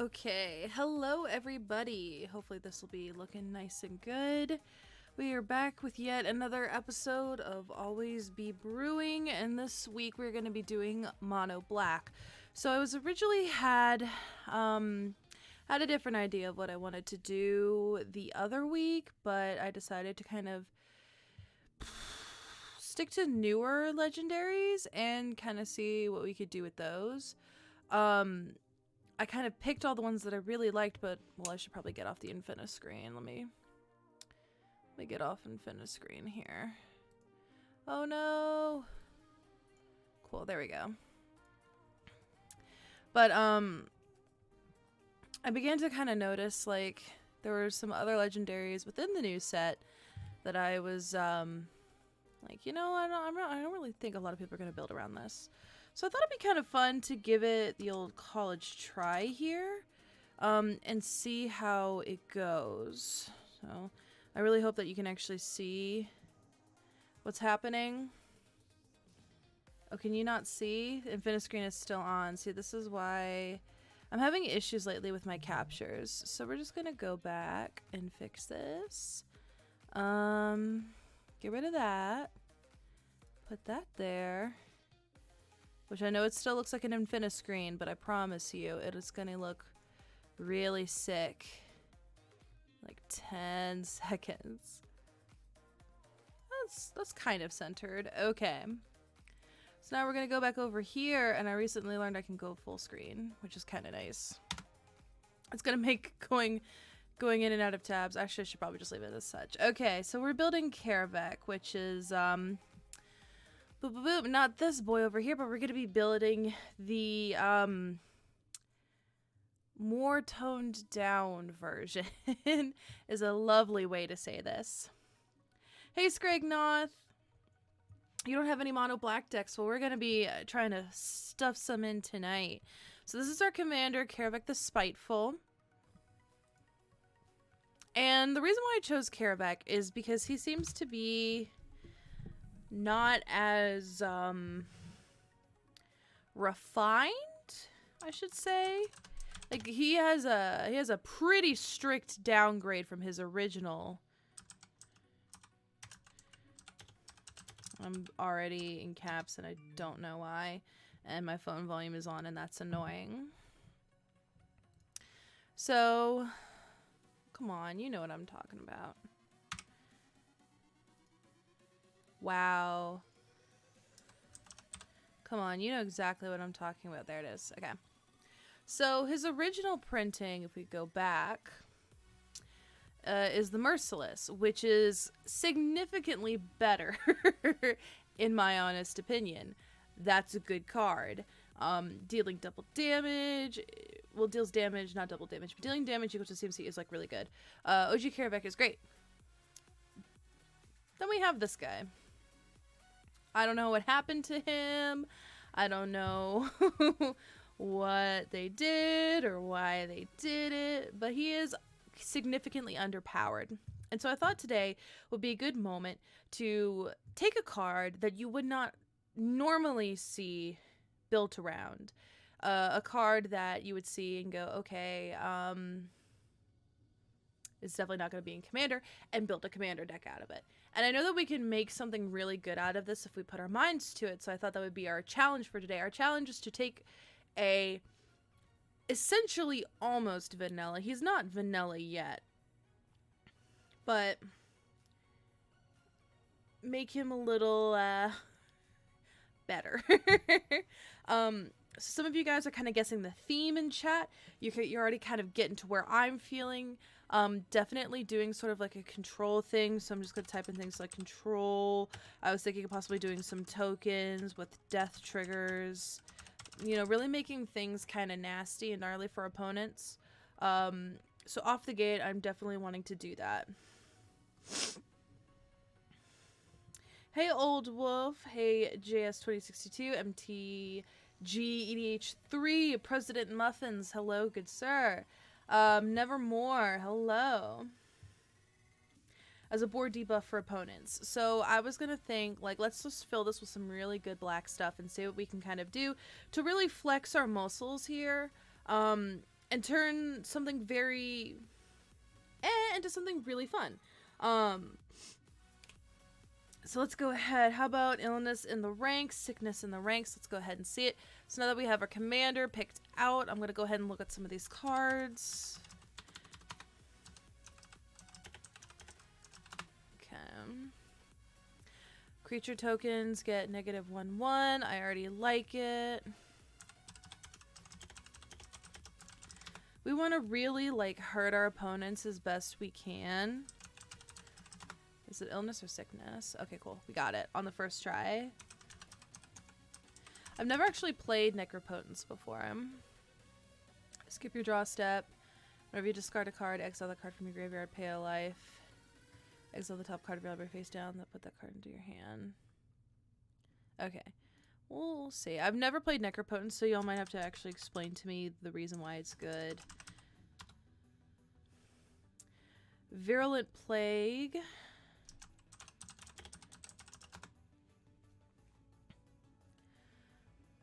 Okay, hello everybody. Hopefully this will be looking nice and good. We are back with yet another episode of Always Be Brewing, and this week we're going to be doing Mono Black. So I was originally had a different idea of what I wanted to do the other week, but I decided to kind of stick to newer legendaries and kind of see what we could do with those. I kind of picked all the ones that I really liked, but, well, I should probably get off the Infinite screen. Let me get off Infinite screen here. Oh, no. Cool, there we go. But, I began to kind of notice, like, there were some other legendaries within the new set that I was, like, you know, I don't really think a lot of people are going to build around this. So I thought it'd be kind of fun to give it the old college try here, and see how it goes. So I really hope that you can actually see what's happening. Oh, can you not see? Infinite screen is still on. See, this is why I'm having issues lately with my captures. So we're just gonna go back and fix this. Get rid of that. Put that there. Which I know it still looks like an Infinite screen, but I promise you it is gonna look really sick. Like 10 seconds. That's kind of centered. Okay. So now we're gonna go back over here, and I recently learned I can go full screen, which is kind of nice. It's gonna make going in and out of tabs. Actually, I should probably just leave it as such. Okay, so we're building Kaerveck, which is not this boy over here, but we're gonna be building the more toned down version. Is a lovely way to say this. Hey Scragnoth, you don't have any mono black decks. Well, we're gonna be trying to stuff some in tonight. So this is our commander, Kaerveck the Spiteful. And the reason why I chose Kaerveck is because he seems to be not as refined, I should say. Like he has a pretty strict downgrade from his original. I'm already in caps and I don't know why, and my phone volume is on and that's annoying. So come on, you know what I'm talking about. Wow. Come on, you know exactly what I'm talking about. There it is. Okay. So his original printing, if we go back, is the Merciless, which is significantly better, in my honest opinion. That's a good card. Dealing double damage. Well, deals damage, not double damage, but dealing damage equal to CMC is, like, really good. OG Kaerveck is great. Then we have this guy. I don't know what happened to him. I don't know what they did or why they did it, but he is significantly underpowered. And so I thought today would be a good moment to take a card that you would not normally see built around. A card that you would see and go, okay, it's definitely not going to be in Commander, and build a Commander deck out of it. And I know that we can make something really good out of this if we put our minds to it, so I thought that would be our challenge for today. Our challenge is to take a essentially almost vanilla. He's not vanilla yet, but make him a little better. Some of you guys are kind of guessing the theme in chat. You're already kind of getting to where I'm feeling. Definitely doing sort of like a control thing. So I'm just going to type in things like control. I was thinking of possibly doing some tokens with death triggers. You know, really making things kind of nasty and gnarly for opponents. So off the gate, I'm definitely wanting to do that. Hey, Old Wolf. Hey, JS2062, MTG EDH3, President Muffins. Hello, good sir. Nevermore. Hello. As a board debuff for opponents. So I was going to think, like, let's just fill this with some really good black stuff and see what we can kind of do to really flex our muscles here. and turn something very into something really fun. So let's go ahead. How about illness in the ranks, sickness in the ranks? Let's go ahead and see it. So now that we have our commander picked out, I'm going to go ahead and look at some of these cards. Okay. Creature tokens get -1/1. I already like it. We want to really, like, hurt our opponents as best we can. Is it illness or sickness? Okay, cool. We got it on the first try. I've never actually played Necropotence before. Skip your draw step. Whenever you discard a card, exile the card from your graveyard, pay a life. Exile the top card of your library face down, then put that card into your hand. Okay. We'll see. I've never played Necropotence, so y'all might have to actually explain to me the reason why it's good. Virulent Plague.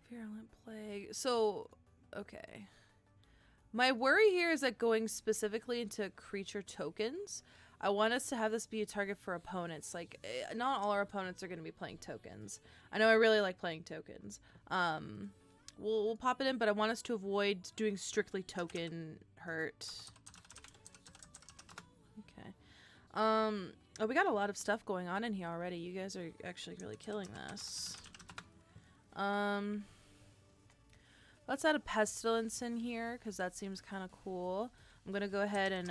Virulent Plague. So, okay. My worry here is that going specifically into creature tokens, I want us to have this be a target for opponents. Like, not all our opponents are going to be playing tokens. I know I really like playing tokens. We'll pop it in, but I want us to avoid doing strictly token hurt. Okay. Oh, we got a lot of stuff going on in here already. You guys are actually really killing this. Let's add a pestilence in here, because that seems kind of cool. I'm going to go ahead and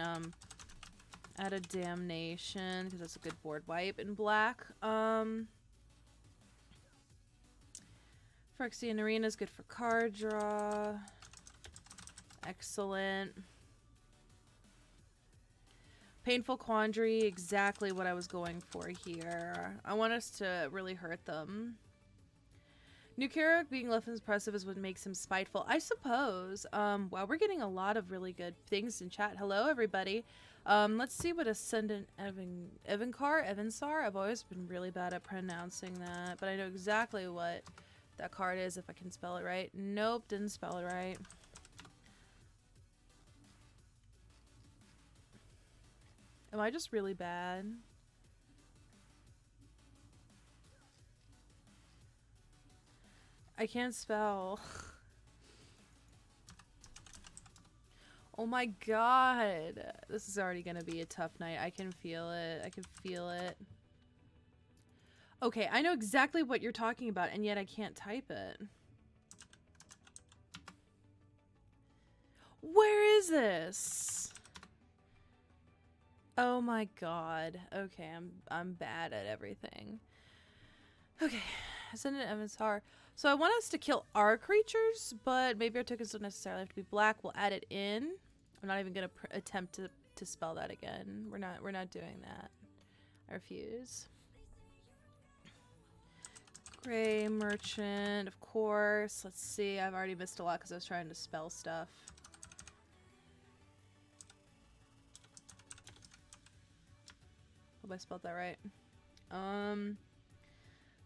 add a damnation, because that's a good board wipe in black. Phyrexian Arena is good for card draw. Excellent. Painful Quandary, exactly what I was going for here. I want us to really hurt them. New Kaerveck being less impressive is what makes him spiteful, I suppose. Wow, we're getting a lot of really good things in chat. Hello, everybody. Let's see what Ascendant Evansar. I've always been really bad at pronouncing that, but I know exactly what that card is if I can spell it right. Nope, didn't spell it right. Am I just really bad? I can't spell. Oh my god. This is already gonna be a tough night. I can feel it. I can feel it. Okay, I know exactly what you're talking about, and yet I can't type it. Where is this? Oh my god. Okay, I'm bad at everything. Okay, Ascendant Evansar. So I want us to kill our creatures, but maybe our tokens don't necessarily have to be black. We'll add it in. I'm not even gonna attempt to spell that again. We're not doing that. I refuse. Gray Merchant, of course. Let's see. I've already missed a lot because I was trying to spell stuff. Hope I spelled that right.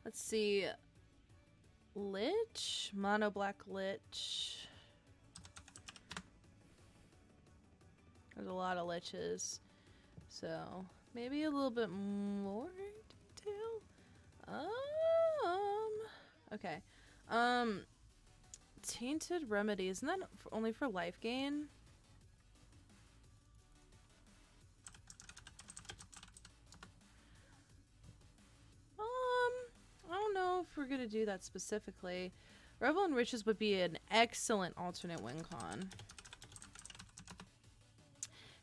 Let's see. Lich? Mono black Lich. There's a lot of liches. So, maybe a little bit more detail? Okay. Tainted Remedy. Isn't that only for life gain? I don't know if we're gonna do that specifically. Revel in Riches would be an excellent alternate win con.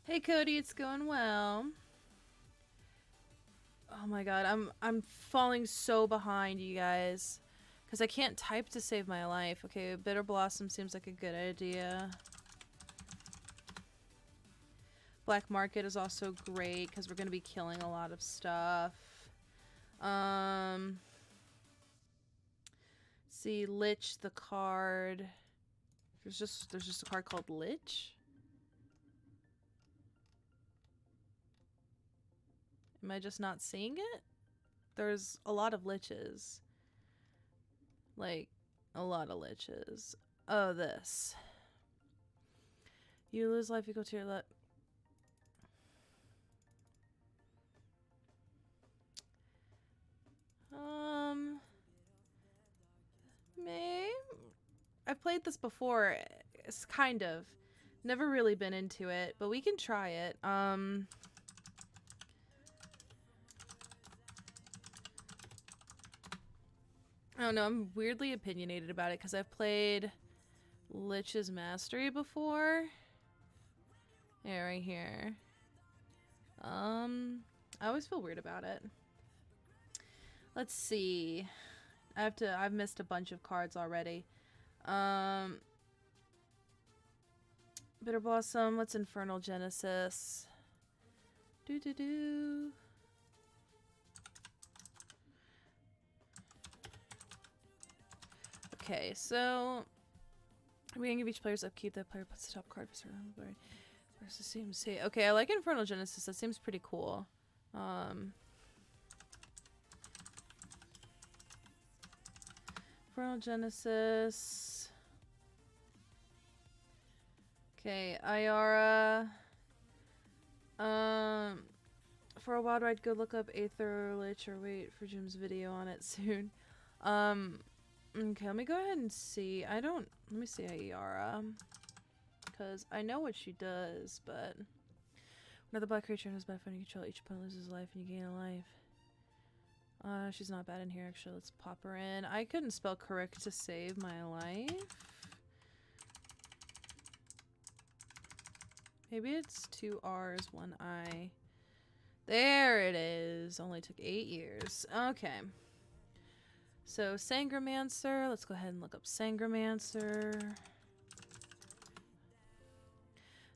Hey Cody, it's going well. Oh my god, I'm falling so behind, you guys. Because I can't type to save my life. Okay, Bitter Blossom seems like a good idea. Black Market is also great because we're going to be killing a lot of stuff. See, Lich, the card. There's just a card called Lich. Am I just not seeing it? There's a lot of Liches. Like, a lot of Liches. Oh, this. You lose life equal to your luck. May I've played this before. It's kind of never really been into it, but we can try it. I don't know. I'm weirdly opinionated about it because I've played Lich's Mastery before. Yeah, right here. I always feel weird about it. Let's see. I've missed a bunch of cards already. Bitter Blossom. What's Infernal Genesis? Do. Okay, so I'm gonna give each player's upkeep. That player puts the top card for certain board versus CMC. Okay, I like Infernal Genesis. That seems pretty cool. Infernal Genesis. Okay, Ayara. For a wild ride, go look up Aether Lich or wait for Jim's video on it soon. Okay, let me go ahead and see. Let me see Ayara. Because I know what she does, but another black creature has bad fun. You control each opponent loses life and you gain a life. She's not bad in here actually. Let's pop her in. I couldn't spell correct to save my life. Maybe it's 2 R's, 1 I. There it is. Only took 8 years. Okay. So, Sangromancer. Let's go ahead and look up Sangromancer.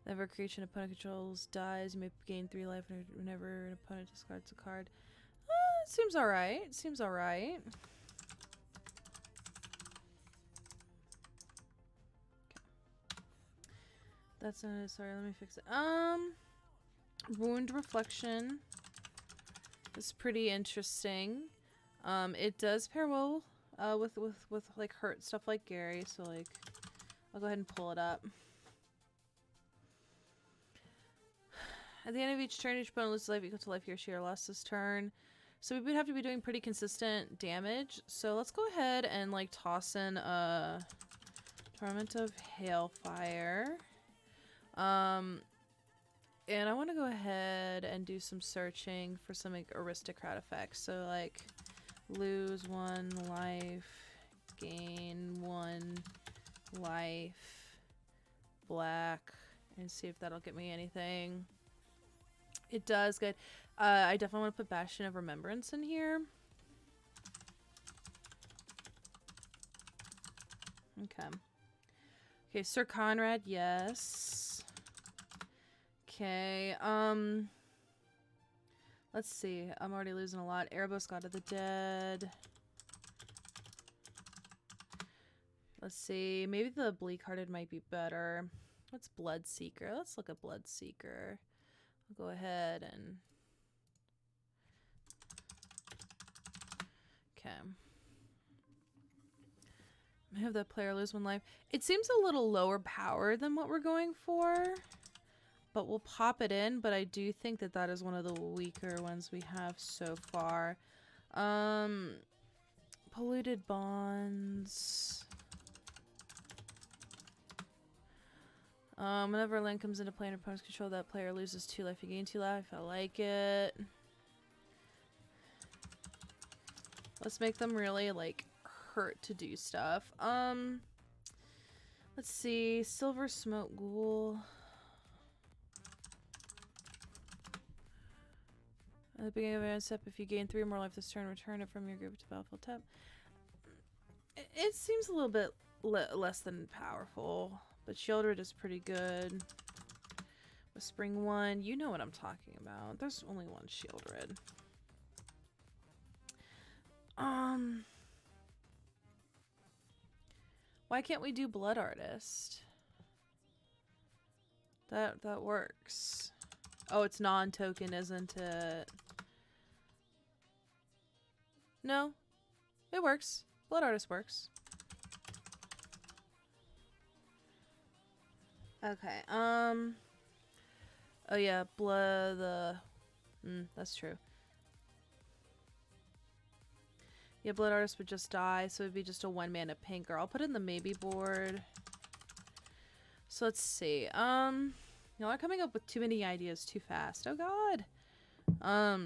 Whenever a creature an opponent controls dies, you may gain 3 life whenever an opponent discards a card. Seems alright. Seems alright. That's not it. Sorry, let me fix it. Wound Reflection is pretty interesting. It does pair well with like hurt stuff like Gary, so like I'll go ahead and pull it up. At the end of each turn, each opponent loses life equal to life he or she lost this turn. So we would have to be doing pretty consistent damage. So let's go ahead and like toss in a Torment of Hailfire. And I want to go ahead and do some searching for some like aristocrat effects. So like lose 1 life, gain 1 life, black, and see if that'll get me anything. It does good. I definitely want to put Bastion of Remembrance in here. Okay. Okay, Sir Conrad, yes. Okay, let's see. I'm already losing a lot. Erebos, God of the Dead. Let's see. Maybe the Bleak-Hearted might be better. What's Bloodseeker? Let's look at Bloodseeker. I'll go ahead and... Okay. I have that player lose 1 life. It seems a little lower power than what we're going for. But we'll pop it in. But I do think that that is one of the weaker ones we have so far. Polluted Bonds. Whenever a land comes into play and opponent's control, that player loses 2 life. You gain 2 life. I like it. Let's make them really, like, hurt to do stuff. Let's see. Silver Smoke Ghoul. At the beginning of an step, if you gain 3 or more life this turn, return it from your group to battlefield tap. It seems a little bit less than powerful, but Shieldred is pretty good. Whispering 1, you know what I'm talking about. There's only 1 Shieldred. Why can't we do Blood Artist? That works. Oh, it's non-token, isn't it? No. It works. Blood Artist works. Okay. Oh yeah, that's true. Yeah, Blood Artist would just die, so it'd be just a 1-mana pinker. I'll put in the maybe board. So let's see. No, I'm coming up with too many ideas too fast. Oh god. I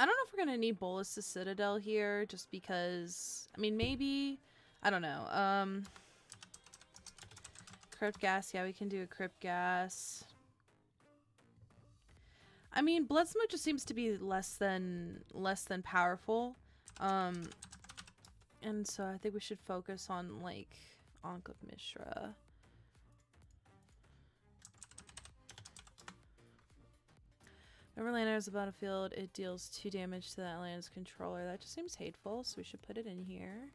don't know if we're gonna need Bolus to Citadel here, just because. I mean, maybe. I don't know. Crypt Gas. Yeah, we can do a Crypt Gas. I mean, Bloodsmoke just seems to be less than powerful. And so I think we should focus on like Ankh of Mishra. Whenever land enters the battlefield, it deals 2 damage to that land's controller. That just seems hateful, so we should put it in here.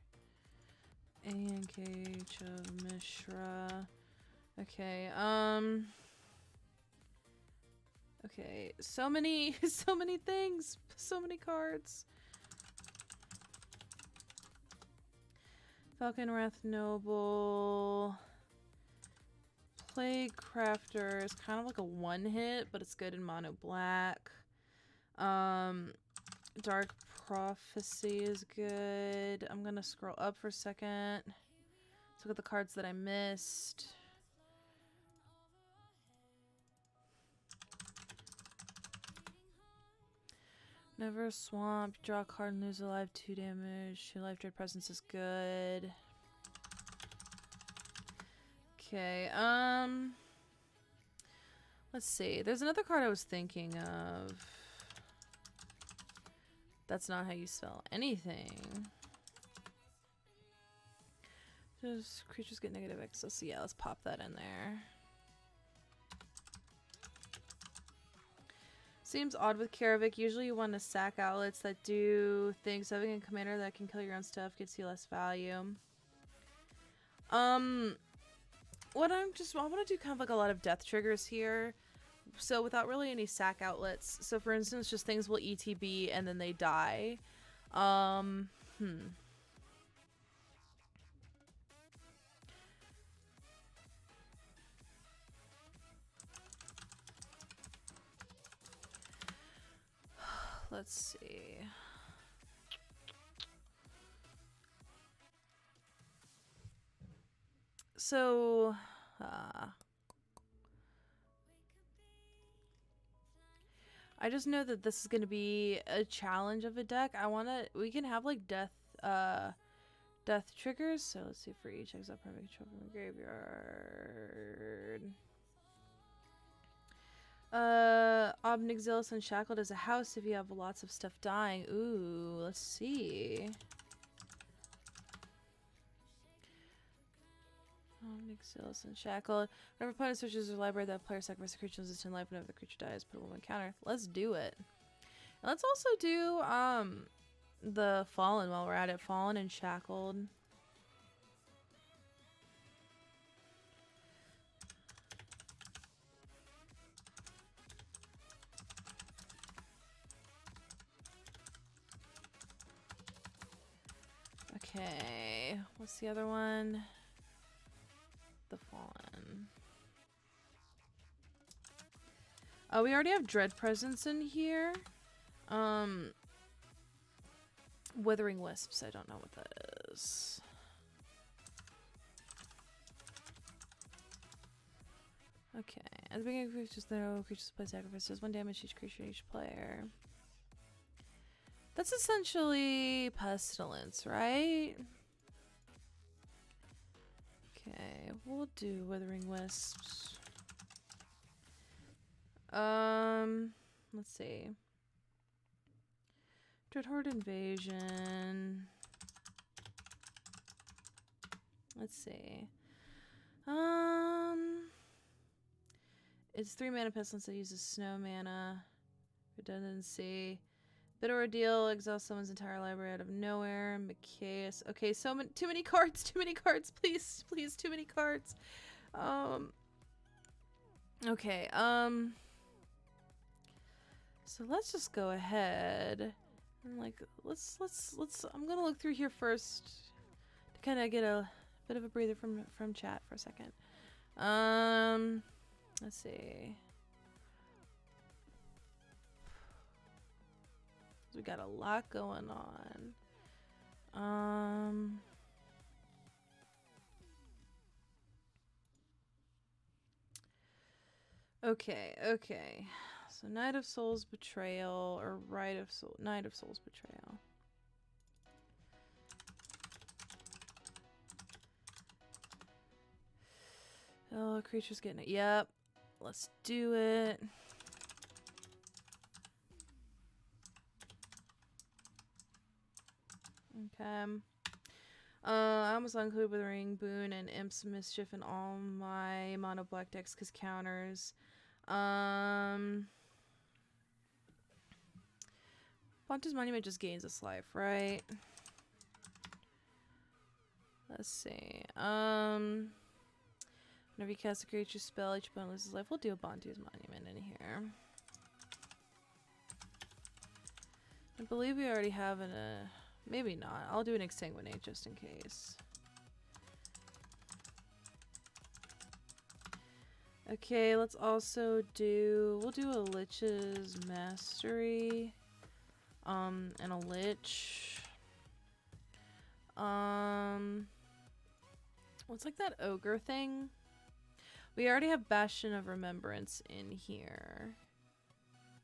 Ankh of Mishra. Okay, okay, so many things, so many cards. Falcon Wrath Noble. Plague Crafter is kind of like a 1-hit, but it's good in mono black. Dark Prophecy is good. I'm gonna scroll up for a second. Let's look at the cards that I missed. Never Swamp. Draw a card and lose a life, 2 damage. Your Life Dread Presence is good. Okay, let's see. There's another card I was thinking of. That's not how you spell anything. Just creatures get negative access. So yeah, let's pop that in there. Seems odd with Kaerveck. Usually you want to sack outlets that do things. Having a commander that can kill your own stuff gets you less value. What I want to do kind of like a lot of death triggers here. So without really any sack outlets. So for instance, just things will ETB and then they die. Let's see. So, I just know that this is going to be a challenge of a deck. We can have like death triggers. So let's see, for each exile permanent control from the graveyard. Obnixilis Unshackled as a house if you have lots of stuff dying. Ooh, let's see. Obnixilis Unshackled. Whenever opponent searches their library, that player sacrifices a creature resistant life. Whenever the creature dies, put a 1 counter. Let's do it. And let's also do the Fallen while we're at it. Fallen and Shackled. Okay, what's the other one? The Fallen. Oh, we already have Dread Presence in here. Withering Wisps, I don't know what that is. Okay, at the beginning of creatures, creatures play sacrifices 1 damage each creature each player. That's essentially Pestilence, right? Okay, we'll do Withering Wisps. Let's see. Dreadhorde Invasion. Let's see. It's 3 mana Pestilence that uses snow mana. Redundancy. Bitter Ordeal, exile someone's entire library out of nowhere. Micaeus. Okay, too many cards, please, too many cards. Okay, so let's just go ahead and like, let's, I'm gonna look through here first to kind of get a Bit of a breather from chat for a second. Let's see. We got a lot going on. Okay. So Night of Souls Betrayal or Night of Souls Betrayal. Oh, creature's getting it. Yep. Let's do it. Okay. I almost include Withering Boon and Imp's Mischief in all my mono black decks because counters. Ponta's Monument just gains us life, right? Let's see. Whenever you cast a creature spell, each opponent loses life. We'll do a Bantu's Monument in here. I believe we already have maybe not. I'll do an Exsanguinate just in case. Okay, let's also we'll do a Lich's Mastery. And a Lich. What's like that ogre thing? We already have Bastion of Remembrance in here.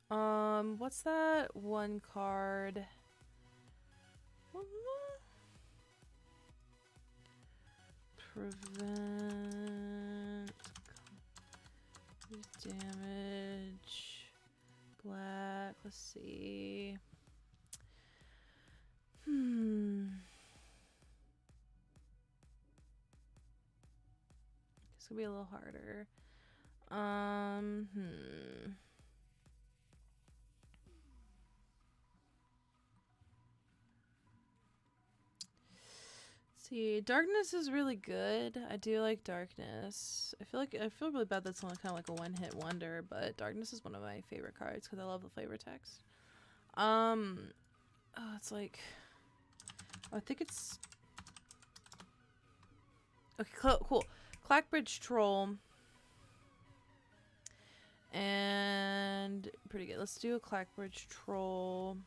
What's that one card? Prevent damage. Black. Let's see. This could be a little harder. See, Darkness is really good. I do like Darkness. I feel really bad that's only kind of like a one-hit wonder, but Darkness is one of my favorite cards because I love the flavor text. Oh, it's like, I think it's okay. Cool. Clackbridge Troll. And pretty good. Let's do a Clackbridge Troll.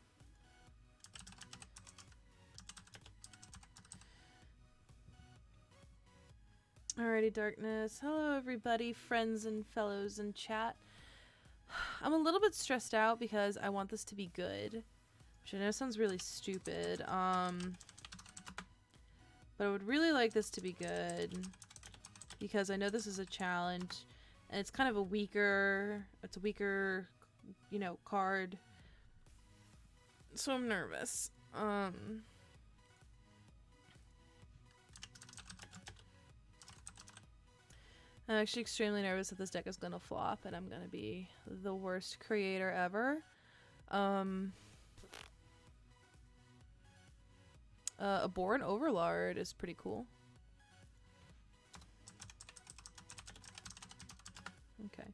Alrighty, Darkness. Hello, everybody, friends and fellows in chat. I'm a little bit stressed out because I want this to be good, which I know sounds really stupid. But I would really like this to be good because I know this is a challenge, and it's kind of a weaker, you know, card. So I'm nervous. I'm actually extremely nervous that this deck is gonna flop and I'm gonna be the worst creator ever. A Born Overlord is pretty cool. Okay.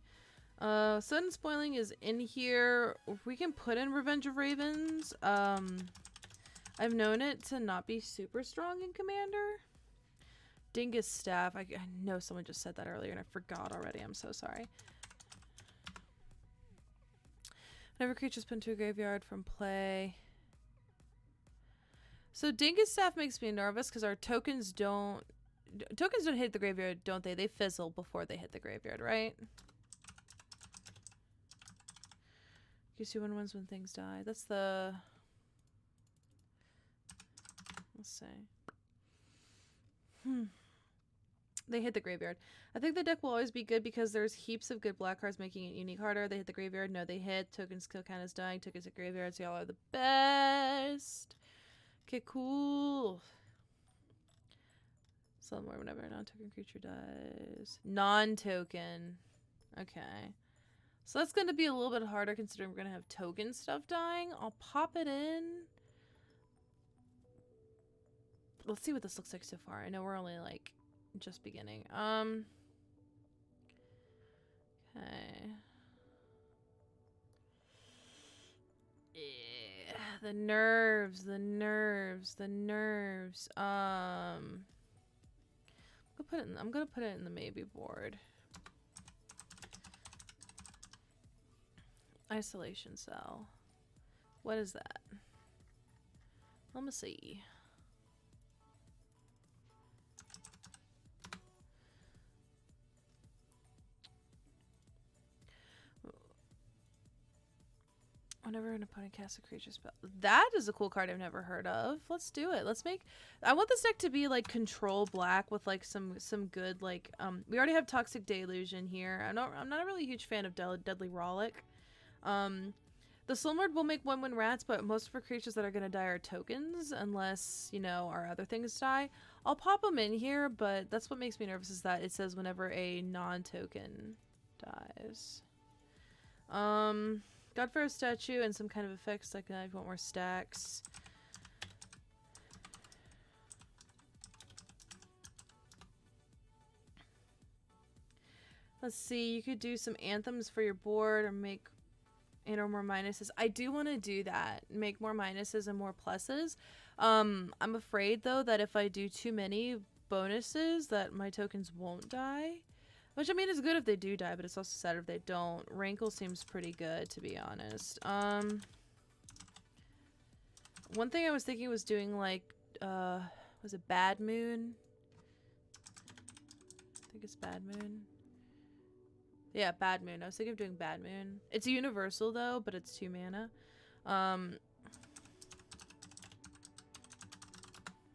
Sudden Spoiling is in here. We can put in Revenge of Ravens. I've known it to not be super strong in Commander. Dingus Staff. I know someone just said that earlier and I forgot already. I'm so sorry. Whenever creatures put into a graveyard from play. So Dingus Staff makes me nervous because our tokens don't hit the graveyard, don't they? They fizzle before they hit the graveyard, right? Gives you 1/1 when things die. That's the... Let's see. They hit the graveyard. I think the deck will always be good because there's heaps of good black cards making it unique harder. They hit the graveyard. No, they hit. Tokens kill count is dying. Tokens at graveyard. So y'all are the best. Okay, cool. Somewhere whenever a non-token creature dies. Non-token. Okay. So that's going to be a little bit harder considering we're going to have token stuff dying. I'll pop it in. Let's see what this looks like so far. I know we're only like just beginning. Okay. Yeah, the nerves. put it in, I'm gonna put it in the maybe board. Isolation cell. What is that? Let me see. Whenever an opponent casts a creature spell. That is a cool card I've never heard of. Let's do it. Let's make... I want this deck to be like control black with like some good like we already have Toxic Deluge in here. I'm not a really huge fan of Deadly Rollick. The Slumlord will make 1/1 rats, but most of our creatures that are gonna die are tokens unless, you know, our other things die. I'll pop them in here, but that's what makes me nervous is that it says whenever a non-token dies. Godpharaoh statue and some kind of effects like that if you want more stacks. Let's see, you could do some anthems for your board or make or more minuses. I do want to do that. Make more minuses and more pluses. I'm afraid though that if I do too many bonuses that my tokens won't die. Which, I mean, is good if they do die, but it's also sad if they don't. Rankle seems pretty good, to be honest. One thing I was thinking was doing, like, was it Bad Moon? I think it's Bad Moon. Yeah, Bad Moon. I was thinking of doing Bad Moon. It's a universal, though, but it's 2 mana.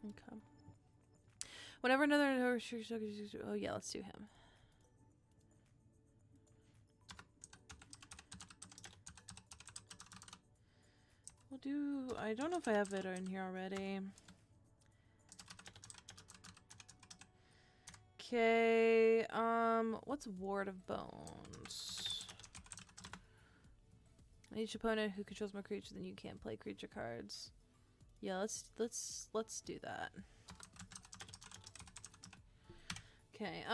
Okay. Whenever another... Oh, yeah, let's do him. We'll do... I don't know if I have it in here already. Okay, what's Ward of Bones? Each opponent who controls more creatures than you can't play creature cards. Yeah, let's do that. Okay,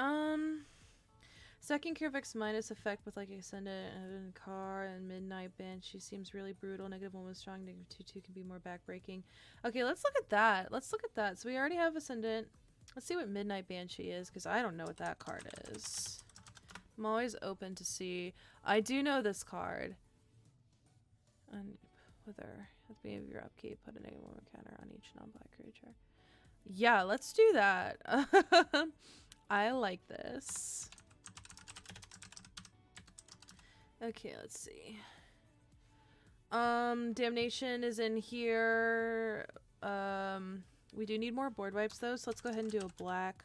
second Kaerveck's minus effect with like Ascendant and Car and Midnight Banshee seems really brutal. -1 was strong, -2 can be more backbreaking. Okay, let's look at that. Let's look at that. So we already have Ascendant. Let's see what Midnight Banshee is, because I don't know what that card is. I'm always open to see. I do know this card. And with her, at the beginning of your upkeep, put a -1 counter on each non-black creature. Yeah, let's do that. I like this. Okay, let's see. Damnation is in here. We do need more board wipes though, so let's go ahead and do a Black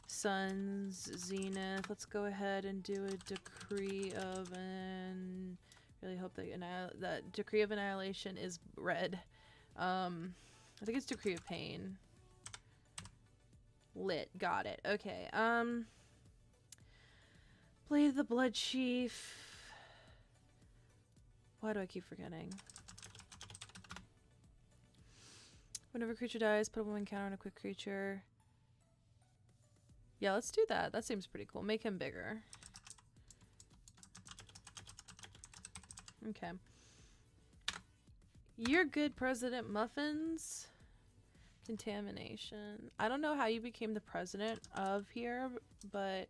Sun's Zenith. Let's go ahead and do a Decree of really hope that Decree of Annihilation is red. I think it's Decree of Pain. Lit, got it. Okay. Blade of the Blood Chief. Why do I keep forgetting? Whenever a creature dies, put a 1 counter on a quick creature. Yeah, let's do that. That seems pretty cool. Make him bigger. Okay. You're good, President Muffins. Contamination. I don't know how you became the president of here, but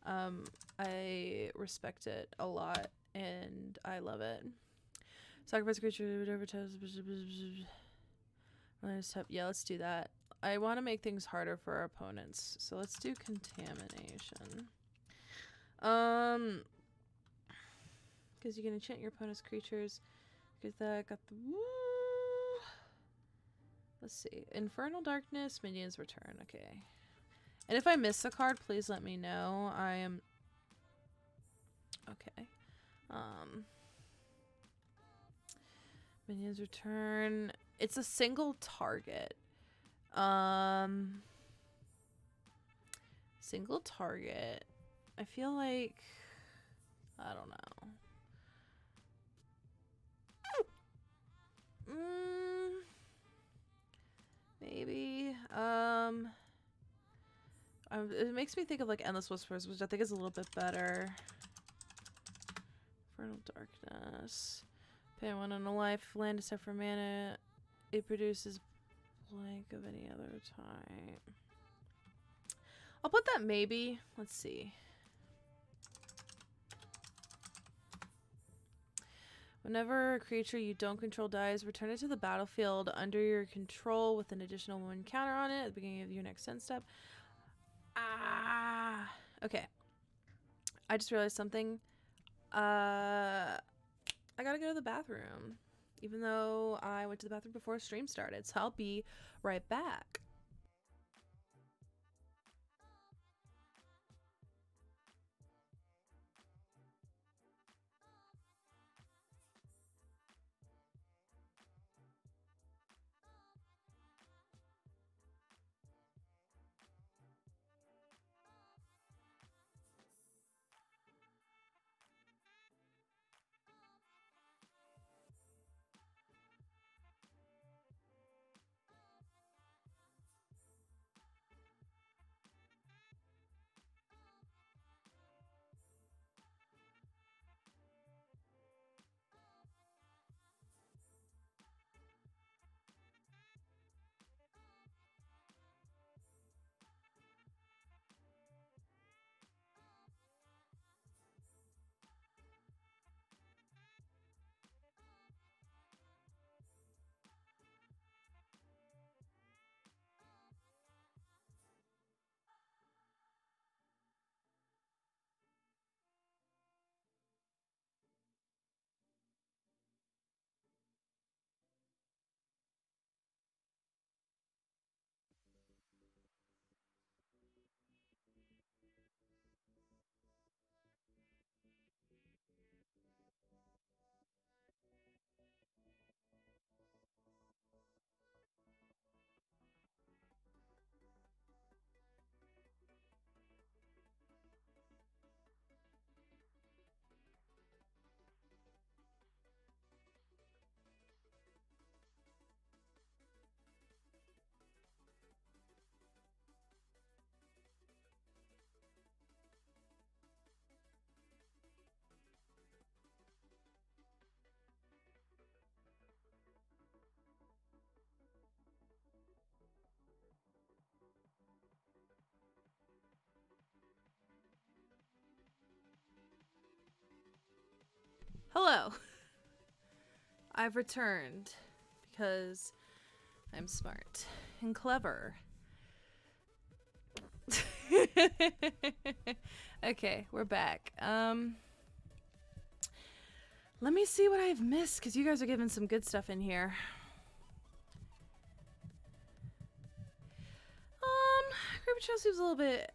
I respect it a lot and I love it. Sacrifice a creature, whatever tells. Yeah, let's do that. I want to make things harder for our opponents, so let's do contamination. Because you can enchant your opponent's creatures. Get that. Got the. Woo! Let's see. Infernal Darkness, minions return. Okay. And if I miss a card, please let me know. I am. Okay. Minions return. It's a single target. Single target. I feel like I don't know. Maybe. It makes me think of like Endless Whispers, which I think is a little bit better. Infernal Darkness. Pay 1 on a life. Land except for mana. It produces blank of any other type. I'll put that maybe. Let's see. Whenever a creature you don't control dies, return it to the battlefield under your control with an additional 1 counter on it at the beginning of your next end step. Ah, okay. I just realized something. I gotta go to the bathroom, even though I went to the bathroom before stream started. So I'll be right back. Hello. I've returned because I'm smart and clever. Okay, we're back. Let me see what I've missed, because you guys are giving some good stuff in here. Creepy Trail seems a little bit...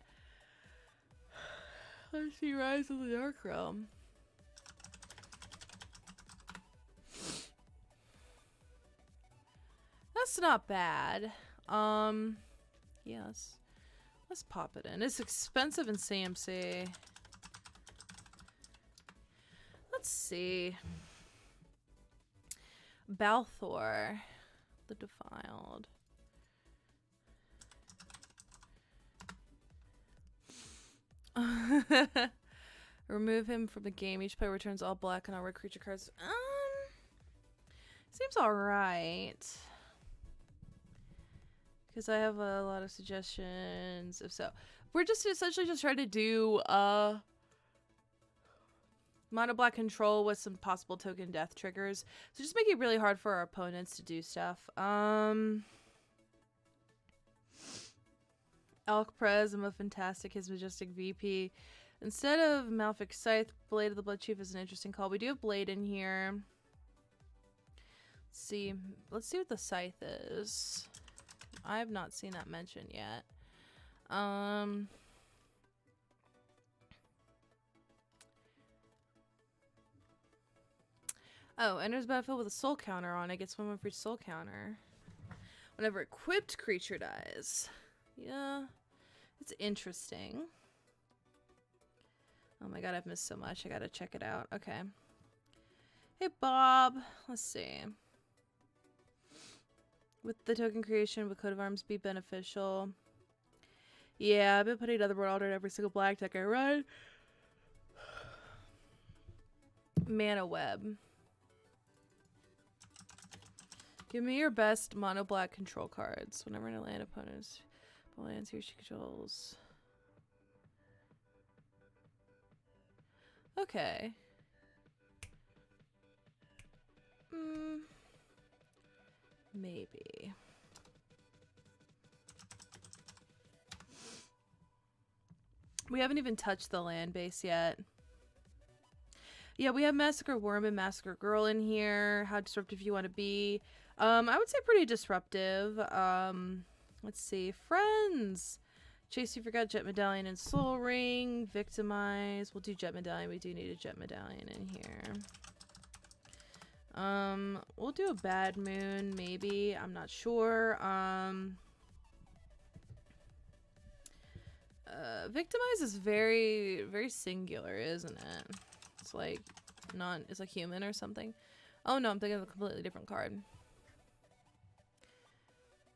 Let's see, Rise of the Dark Realm. That's not bad. Yes. Let's pop it in. It's expensive in CMC. Let's see. Balthor, the Defiled. Remove him from the game. Each player returns all black and all red creature cards. Seems alright. Because I have a lot of suggestions. If so, we're just essentially just trying to do mono black control with some possible token death triggers. So just make it really hard for our opponents to do stuff. Elk Presima Fantastic, his Majestic VP. Instead of Malfic Scythe, Blade of the Blood Chief is an interesting call. We do have Blade in here. Let's see what the Scythe is. I have not seen that mentioned yet. Oh, enters battlefield with a soul counter on it. Gets 1 for each soul counter. Whenever equipped creature dies. Yeah. It's interesting. Oh my god, I've missed so much. I gotta check it out. Okay. Hey, Bob. Let's see. With the token creation, would Coat of Arms be beneficial? Yeah, I've been putting Otherworld Altar in every single black deck I run. Mana Web. Give me your best mono black control cards. Whenever in a land opponent's lands here she controls. Okay. Maybe. We haven't even touched the land base yet. Yeah, we have Massacre Worm and Massacre Girl in here. How disruptive you want to be. I would say pretty disruptive. Let's see. Friends. Chase You Forgot, Jet Medallion, and Soul Ring. Victimize. We'll do Jet Medallion. We do need a Jet Medallion in here. We'll do a Bad Moon, maybe. I'm not sure. Victimize is very, very singular, isn't it? It's like it's like human or something. Oh no, I'm thinking of a completely different card.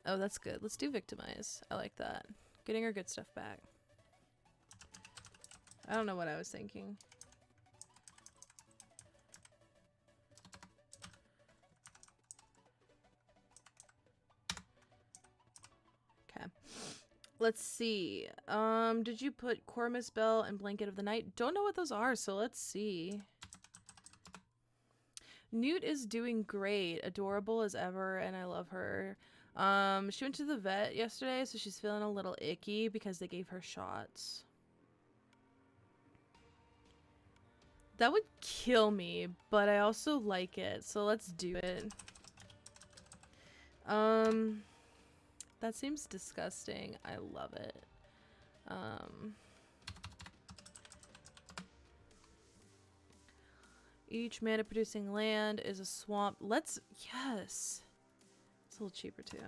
Oh, that's good. Let's do Victimize. I like that. Getting her good stuff back. I don't know what I was thinking. Okay. Let's see. Did you put Cormus Bell and Blanket of the Night? Don't know what those are, so let's see. Newt is doing great. Adorable as ever, and I love her. She went to the vet yesterday, so she's feeling a little icky because they gave her shots. That would kill me, but I also like it, so let's do it. That seems disgusting. I love it. Each mana producing land is a swamp. Yes. It's a little cheaper too.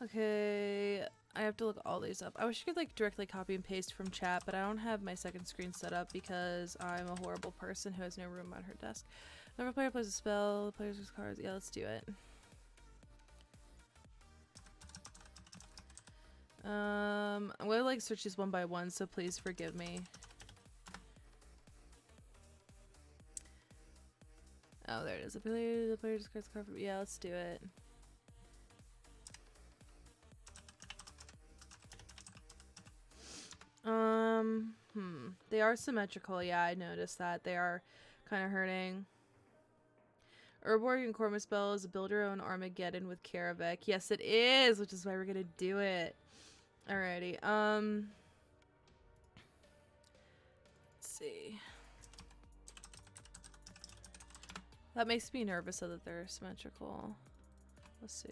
Okay, I have to look all these up. I wish I could like directly copy and paste from chat, but I don't have my second screen set up because I'm a horrible person who has no room on her desk. Whenever a player plays a spell, the player's use cards. Yeah, let's do it. I'm gonna like search these one by one, so please forgive me. Oh, there it is. The player discards card. Yeah, let's do it. They are symmetrical. Yeah, I noticed that. They are kind of hurting. Urborg and Cormus Bell is a build your own Armageddon with Kaerveck. Yes, it is, which is why we're gonna do it. Alrighty. Let's see. That makes me nervous so that they're symmetrical. Let's see.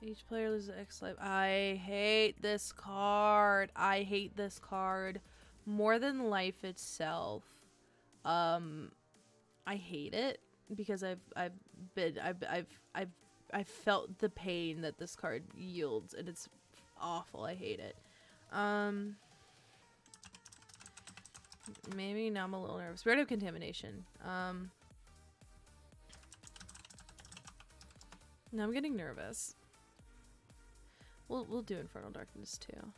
Each player loses X life. I hate this card. I hate this card more than life itself. I hate it because I've felt the pain that this card yields, and it's awful. I hate it. Maybe now I'm a little nervous. Spirit of Contamination. Now I'm getting nervous. We'll do Infernal Darkness too.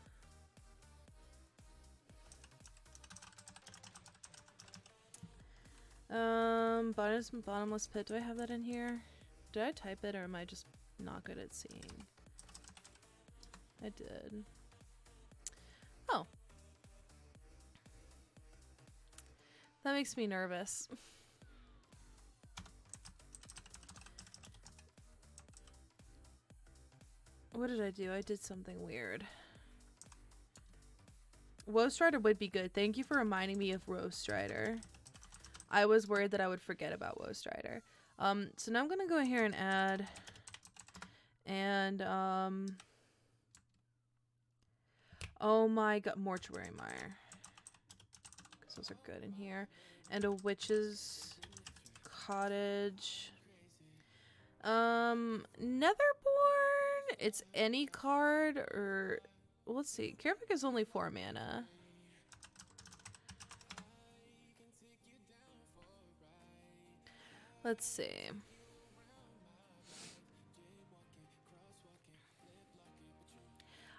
Bottomless Pit. Do I have that in here? Did I type it, or am I just not good at seeing? I did. Oh. That makes me nervous. What did I do? I did something weird. Woe Strider would be good. Thank you for reminding me of Woe Strider. I was worried that I would forget about Woe Strider. So now I'm gonna go here and add, and oh my god, Mortuary Mire, because those are good in here, and a Witch's Cottage. Netherborn. It's any card, or well, let's see. Kaerveck is only 4 mana. Let's see.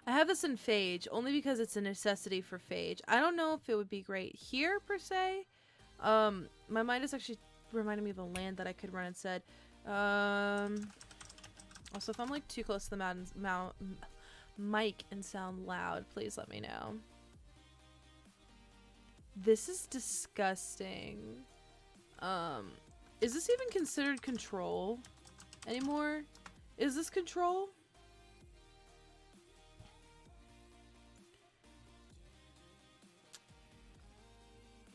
I have this in Phage only because it's a necessity for Phage. I don't know if it would be great here per se. My mind is actually reminding me of a land that I could run instead. Also, if I'm like too close to the mic and sound loud, please let me know. This is disgusting. Is this even considered control anymore? Is this control?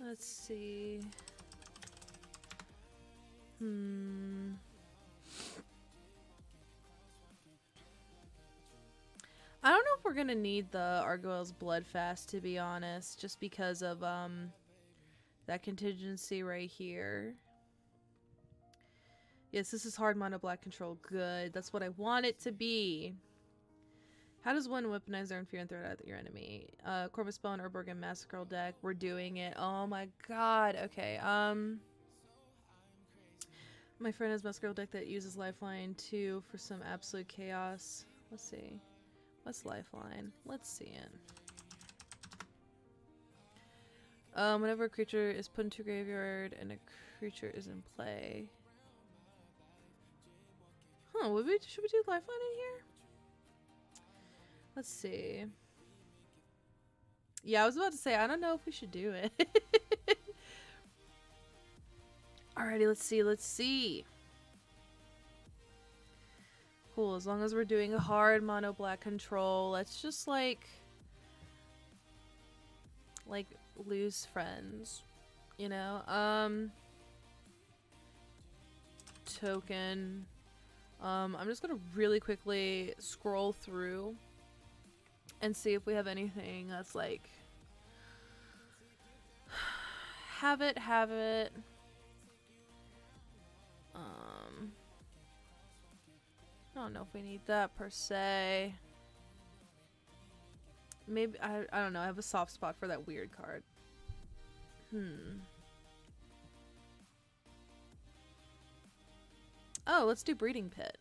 Let's see. I don't know if we're gonna need the Argoyle's Blood Fast, to be honest, just because of that contingency right here. Yes, this is hard mono black control. Good. That's what I want it to be. How does one weaponize their fear and threat at your enemy? Corvus Bone or Bergen Massacre deck. We're doing it. Oh my god. Okay. My friend has Massacre deck that uses Lifeline too for some absolute chaos. Let's see. What's Lifeline? Let's see it. Whenever a creature is put into a graveyard and a creature is in play. Huh, should we do Lifeline in here? Let's see. Yeah, I was about to say, I don't know if we should do it. Alrighty, let's see. Cool, as long as we're doing a hard mono black control, let's just like lose friends, you know? Token. I'm just gonna really quickly scroll through and see if we have anything that's like have it. I don't know if we need that per se. Maybe I don't know, I have a soft spot for that weird card. Oh, let's do Breeding Pit.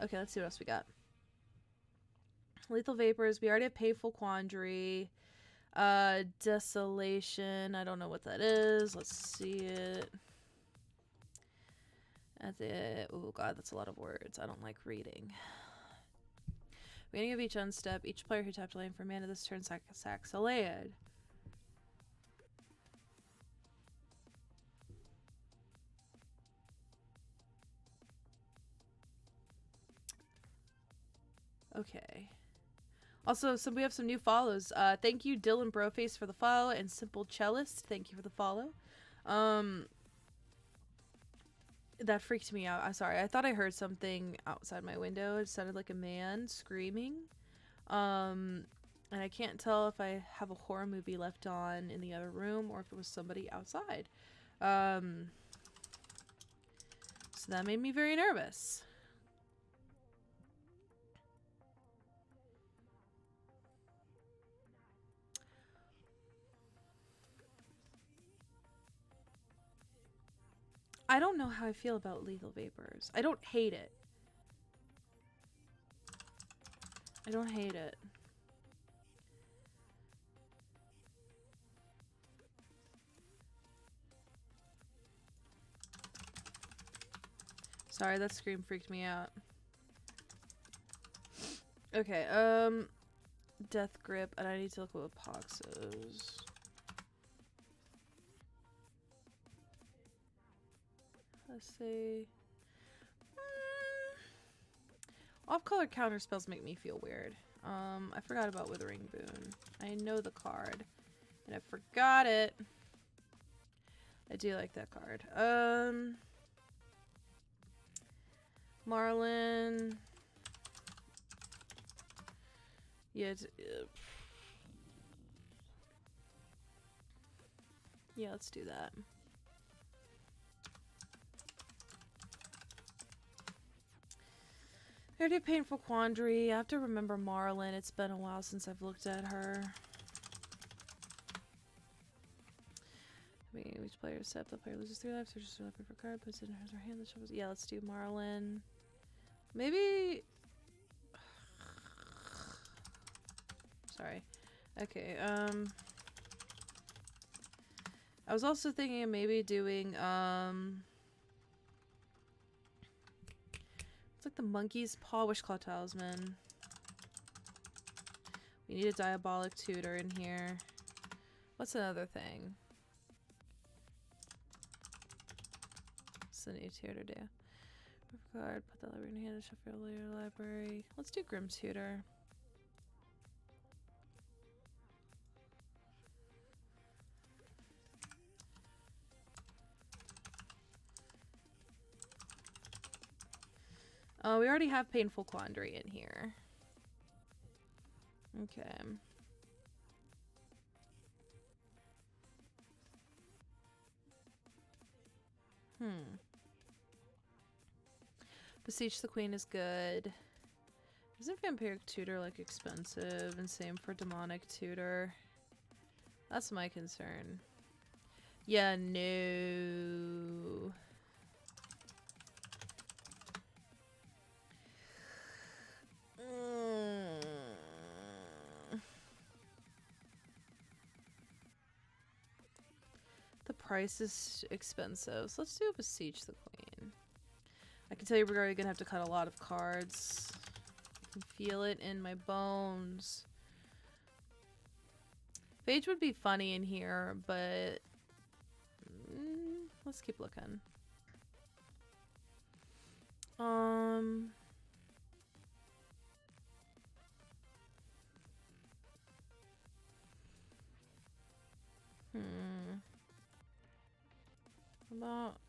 Okay, let's see what else we got. Lethal Vapors. We already have Painful Quandary. Desolation. I don't know what that is. Let's see it. Oh god, that's a lot of words. I don't like reading. Beginning of each unstep, each player who tapped a land for mana this turn sacks a land. Okay. Also, we have some new follows. Thank you, Dylan Broface, for the follow, and Simple Cellist, thank you for the follow. That freaked me out. I'm sorry. I thought I heard something outside my window. It sounded like a man screaming. And I can't tell if I have a horror movie left on in the other room or if it was somebody outside. So that made me very nervous. I don't know how I feel about Lethal Vapors. I don't hate it. I don't hate it. Sorry, that scream freaked me out. Okay, Death Grip, and I need to look what Poxos. Let's see. Off-color counter spells make me feel weird. I forgot about Withering Boon. I know the card, and I forgot it. I do like that card. Marlin. Yeah, yeah, let's do that. I already have Painful Quandary. I have to remember Marlin. It's been a while since I've looked at her. Each player step, the player loses 3 lives, searches 3 life for card, puts it in her hand. Yeah, let's do Marlin. Maybe. Sorry. Okay, I was also thinking of maybe doing it's like the monkey's paw wishclaw talisman. We need a diabolic tutor in here. What's another thing? What's the new tutor do? Card, put that library in hand and shuffle your library. Let's do Grim Tutor. Oh, we already have Painful Quandary in here. Okay. Beseech the Queen is good. Isn't Vampiric Tutor like expensive? And same for Demonic Tutor. That's my concern. Yeah, no. The price is expensive, so let's do Beseech the Queen. I can tell you we're already gonna have to cut a lot of cards. I can feel it in my bones. Phage would be funny in here, but let's keep looking.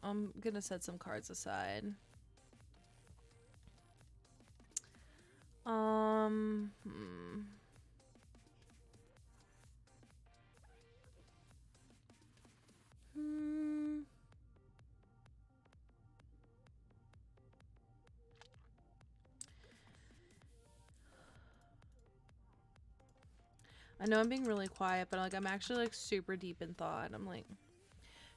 I'm gonna set some cards aside. I know I'm being really quiet, but like I'm actually like super deep in thought. I'm like,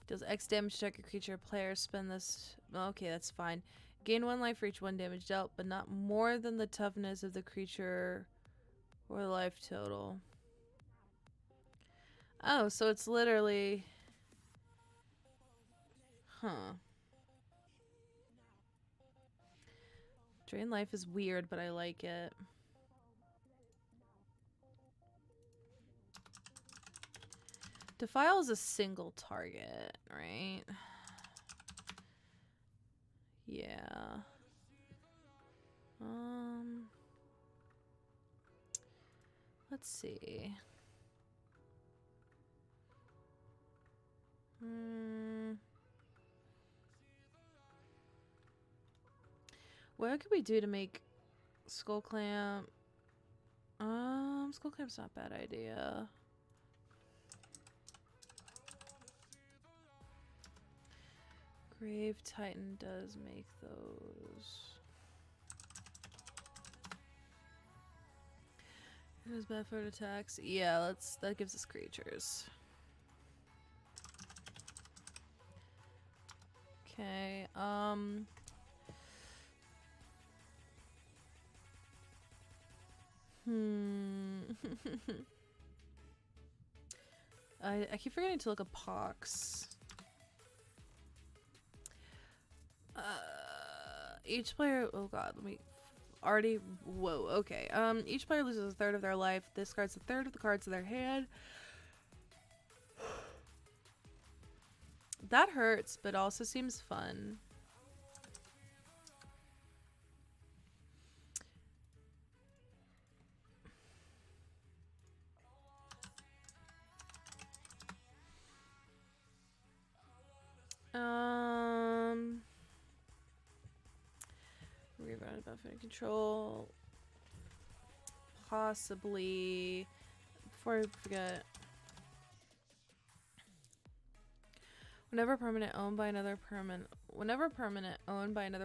deals X damage to target creature. Player spend this. Okay, that's fine. Gain 1 life for each 1 damage dealt, but not more than the toughness of the creature or life total. Oh, so it's literally... Huh. Drain life is weird, but I like it. Defile is a single target, right? Yeah. Let's see. What could we do to make Skull Clamp? Skull Clamp's not a bad idea. Grave Titan does make those. It was bad for attacks. Yeah, that gives us creatures. Okay, I keep forgetting to look at Pox. Each player, oh god, let me already, whoa, okay. Each player loses a third of their life. Discards a third of the cards in their hand. That hurts, but also seems fun. Rerun about control. Possibly. Before I forget. Whenever permanent owned by another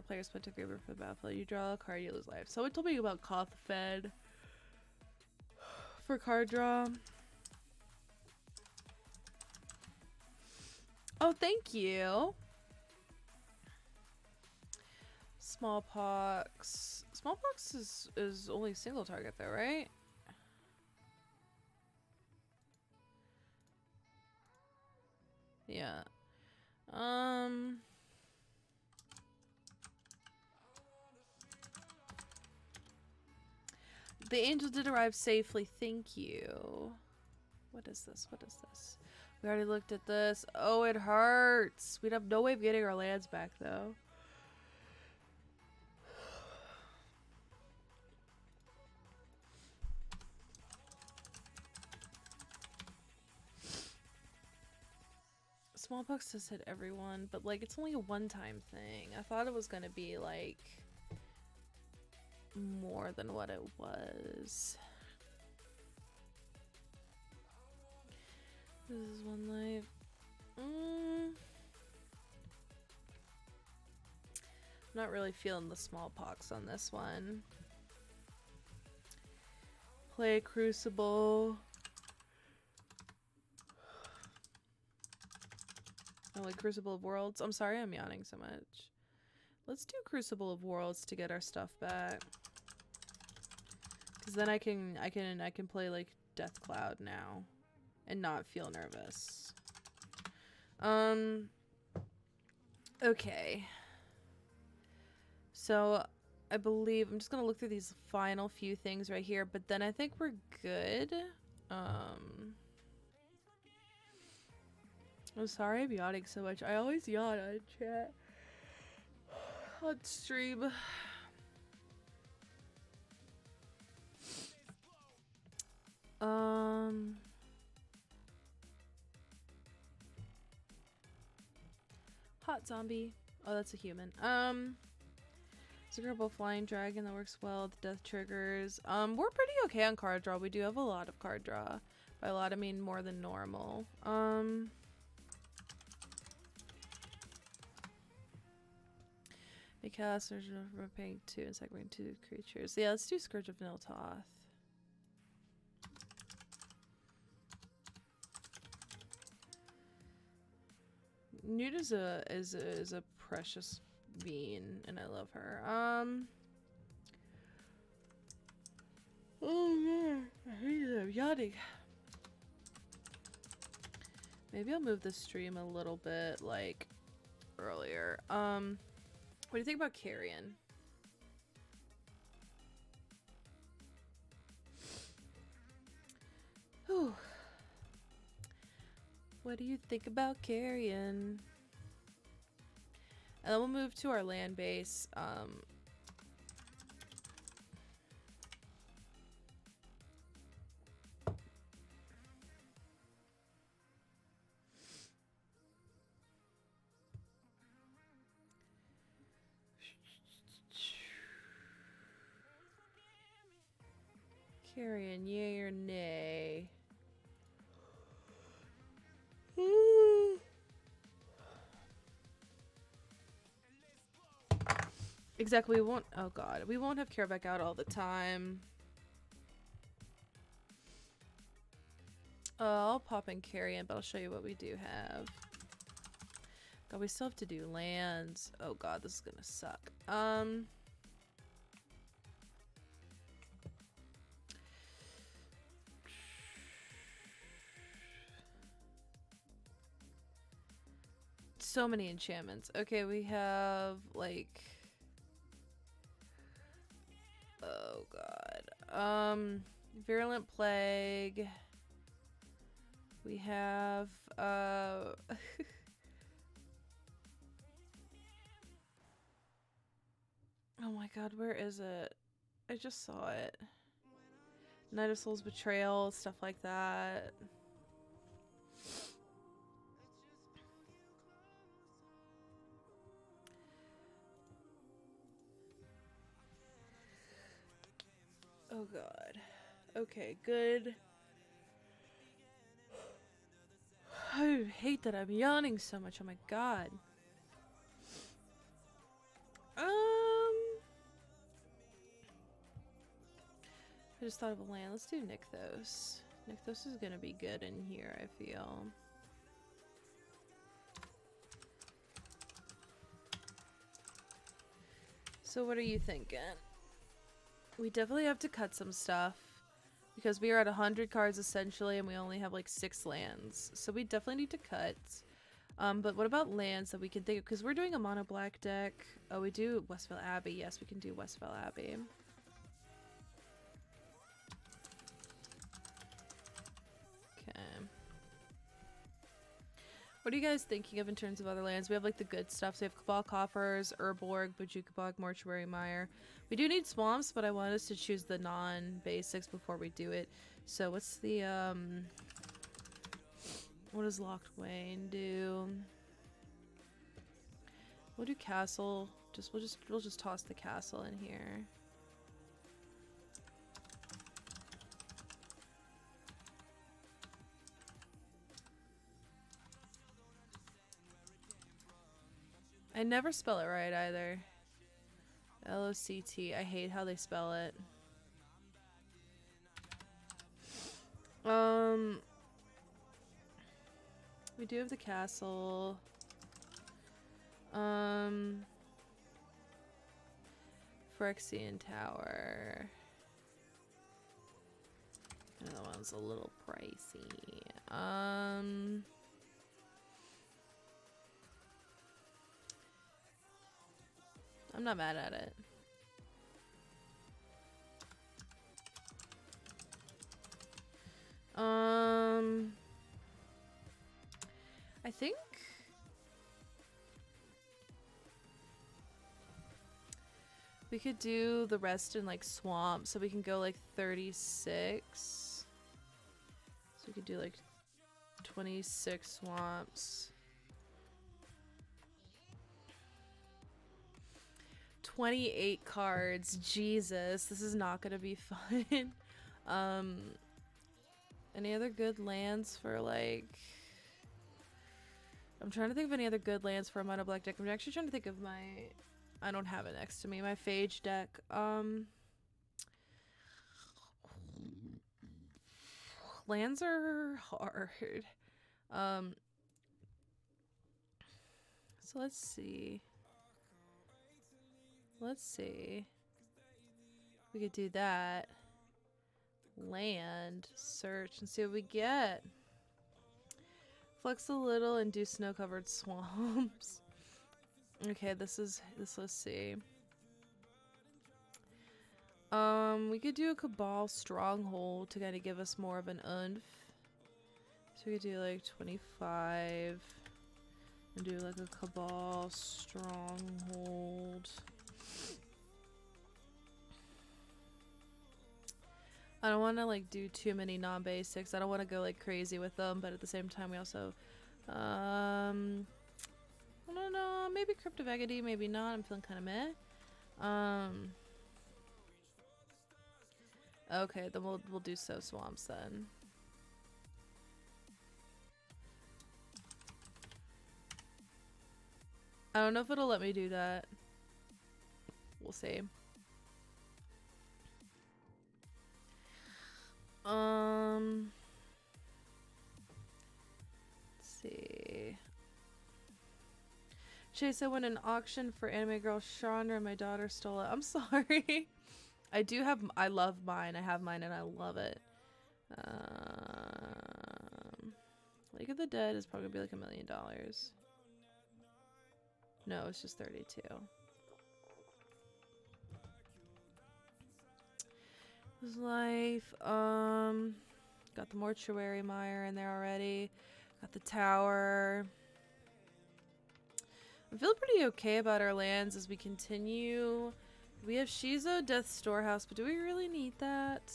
player is put to graveyard for the battlefield, you draw a card, you lose life. So it told me about Koth Fed for card draw. Oh, thank you. Smallpox. Smallpox is only single target though, right? Yeah. The angel did arrive safely. Thank you. What is this? What is this? We already looked at this. Oh, it hurts. We'd have no way of getting our lands back, though. Smallpox does hit everyone, but, like, it's only a one-time thing. I thought it was gonna be, like, more than what it was. This is one life. I'm not really feeling the smallpox on this one. Play Crucible. Oh, like Crucible of Worlds. I'm sorry I'm yawning so much. Let's do Crucible of Worlds to get our stuff back. Cause then I can play like Death Cloud now and not feel nervous. Okay. So I believe I'm just gonna look through these final few things right here, but then I think we're good. I'm sorry I'm yawning so much. I always yawn on chat. On stream. Hot zombie. Oh, that's a human. It's a grapple flying dragon that works well with death triggers. We're pretty okay on card draw. We do have a lot of card draw. By a lot I mean more than normal. Because there's paying 2 and cycling 2 creatures. Yeah, let's do Scourge of Niltoth. Newt is a precious being, and I love her. Oh man, I hate it. I'm yawning. Maybe I'll move the stream a little bit, like, earlier. What do you think about Carrion? Whew. What do you think about Carrion? And then we'll move to our land base. Carrion, yay or nay? Exactly, we won't. Oh god, we won't have Kaerveck out all the time. I'll pop in Carrion, but I'll show you what we do have. God, we still have to do lands. Oh god, this is gonna suck. So many enchantments. Okay, we have like, oh god. Virulent Plague. We have oh my god, where is it? I just saw it. Night of Souls Betrayal, stuff like that. Oh god. Okay, good. I hate that I'm yawning so much. Oh my god. I just thought of a land. Let's do Nykthos. Nykthos is gonna be good in here, I feel. So what are you thinking? We definitely have to cut some stuff because we are at 100 cards essentially and we only have like 6 lands. So we definitely need to cut. But what about lands that we can think of? Because we're doing a mono black deck. Oh, we do Westvale Abbey. Yes, we can do Westvale Abbey. Okay. What are you guys thinking of in terms of other lands? We have like the good stuff. So we have Cabal Coffers, Urborg, Bojuka Bog, Mortuary Mire. We do need swamps, but I want us to choose the non-basics before we do it. So what's the what does Locked Wain do? We'll do castle. We'll just toss the castle in here. I never spell it right either. L-O-C-T. I hate how they spell it. We do have the castle. Phyrexian Tower. And that one's a little pricey. I'm not mad at it. I think we could do the rest in like swamp, so we can go like 36. So we could do like 26 swamps. 28 cards. Jesus, this is not gonna be fun. Any other good lands for like... I'm trying to think of any other good lands for a mono black deck. I'm actually trying to think of my... I don't have it next to me. My Phage deck. Lands are hard. So let's see. Let's see. We could do that. Land. Search and see what we get. Flex a little and do snow-covered swamps. Okay, let's see. We could do a Cabal Stronghold to kind of give us more of an oomph. So we could do like 25 and do like a Cabal Stronghold. I don't want to like do too many non-basics. I don't want to go like crazy with them, but at the same time we also I don't know, maybe Cryptovagity, maybe not. I'm feeling kind of meh. Okay, then we'll do So Swamps then. I don't know if it'll let me do that. We'll see. Let's see. Chase, I won an auction for Anime Girl Chandra and my daughter stole it. I'm sorry. I love mine. I have mine and I love it. Lake of the Dead is probably gonna be like $1 million. No, it's just 32. His life. Got the Mortuary Mire in there already. Got the tower. I'm feeling pretty okay about our lands as we continue. We have Shizo, Death Storehouse, but do we really need that?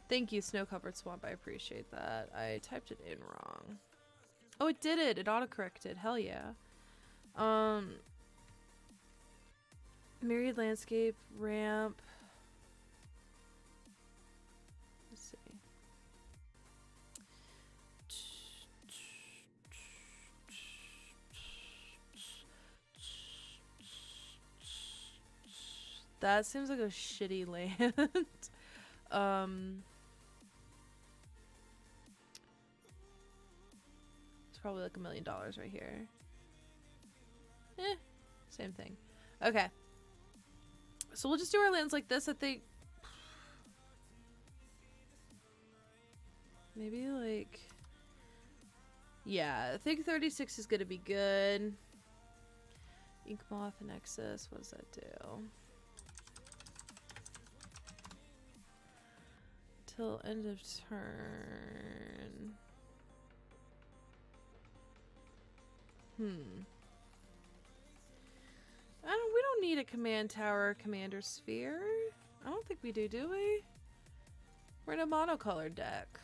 Thank you, Snow-Covered Swamp. I appreciate that. I typed it in wrong. Oh, it did it. It autocorrected. Hell yeah. Myriad Landscape, Ramp. Let's see. That seems like a shitty land. It's probably like $1 million right here. Same thing. Okay. So we'll just do our lands like this, I think. Maybe like Yeah, I think 36 is gonna be good. Ink Moth and Excess, what does that do? Till end of turn. We don't need a command tower or commander sphere. I don't think we do we? We're in a monocolored deck.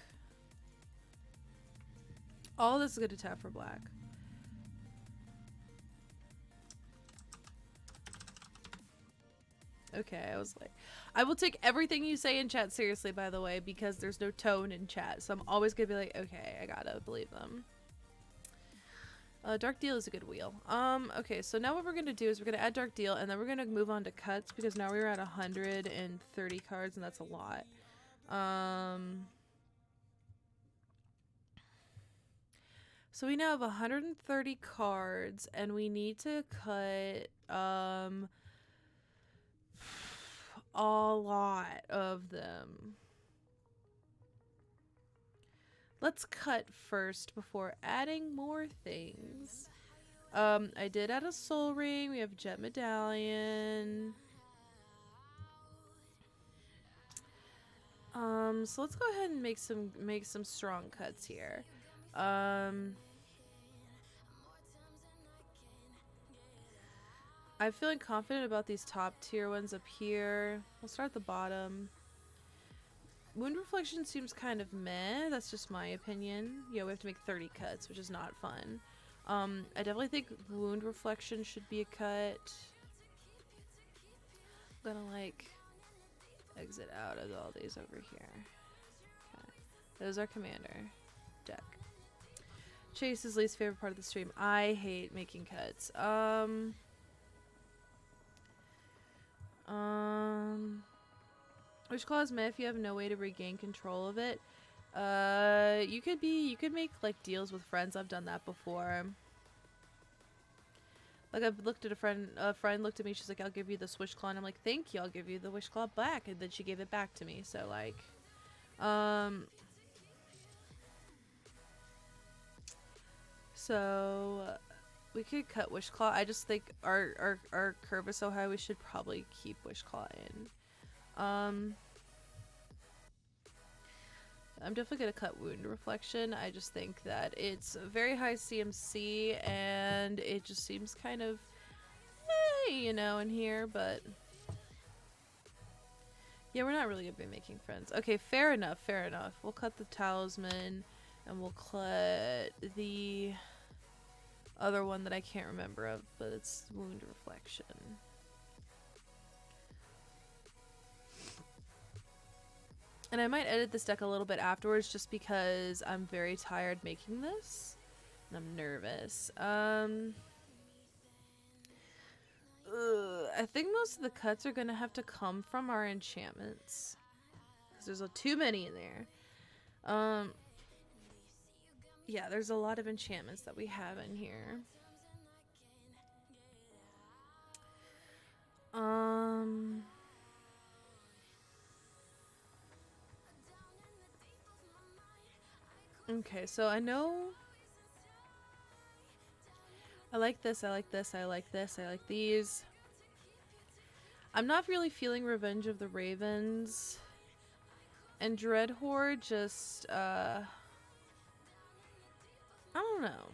All this is good to tap for black. Okay, I was like, I will take everything you say in chat seriously, by the way, because there's no tone in chat. So I'm always gonna be like, okay, I gotta believe them. Dark Deal is a good wheel. Okay, so now what we're gonna do is we're gonna add Dark Deal, and then we're gonna move on to cuts, because now we're at 130 cards, and that's a lot. So we now have 130 cards, and we need to cut, a lot of them. Let's cut first before adding more things. I did add a soul ring. We have Jet Medallion. So let's go ahead and make some strong cuts here. I'm feeling confident about these top tier ones up here. We'll start at the bottom. Wound Reflection seems kind of meh. That's just my opinion. Yeah, we have to make 30 cuts, which is not fun. I definitely think Wound Reflection should be a cut. I'm gonna like exit out of all these over here. Okay. Those are commander deck. Chase's least favorite part of the stream. I hate making cuts. Which clause meh if you have no way to regain control of it? You could make like deals with friends. I've done that before. Like I've looked at a friend looked at me, she's like, I'll give you the Swish Claw, and I'm like, thank you, I'll give you the Wish Claw back, and then she gave it back to me. So like, so we could cut Wish Claw. I just think our curve is so high, we should probably keep Wish Claw in. I'm definitely gonna cut Wound Reflection. I just think that it's very high CMC and it just seems kind of, you know, in here, but yeah, we're not really gonna be making friends. Okay, fair enough, fair enough. We'll cut the Talisman and we'll cut the other one that I can't remember of, but it's Wound Reflection. And I might edit this deck a little bit afterwards just because I'm very tired making this. And I'm nervous. I think most of the cuts are going to have to come from our enchantments. Because there's too many in there. Yeah, there's a lot of enchantments that we have in here. Okay, so I know I like this, I like this, I like this, I like these. I'm not really feeling Revenge of the Ravens. And Dread Horde just, I don't know.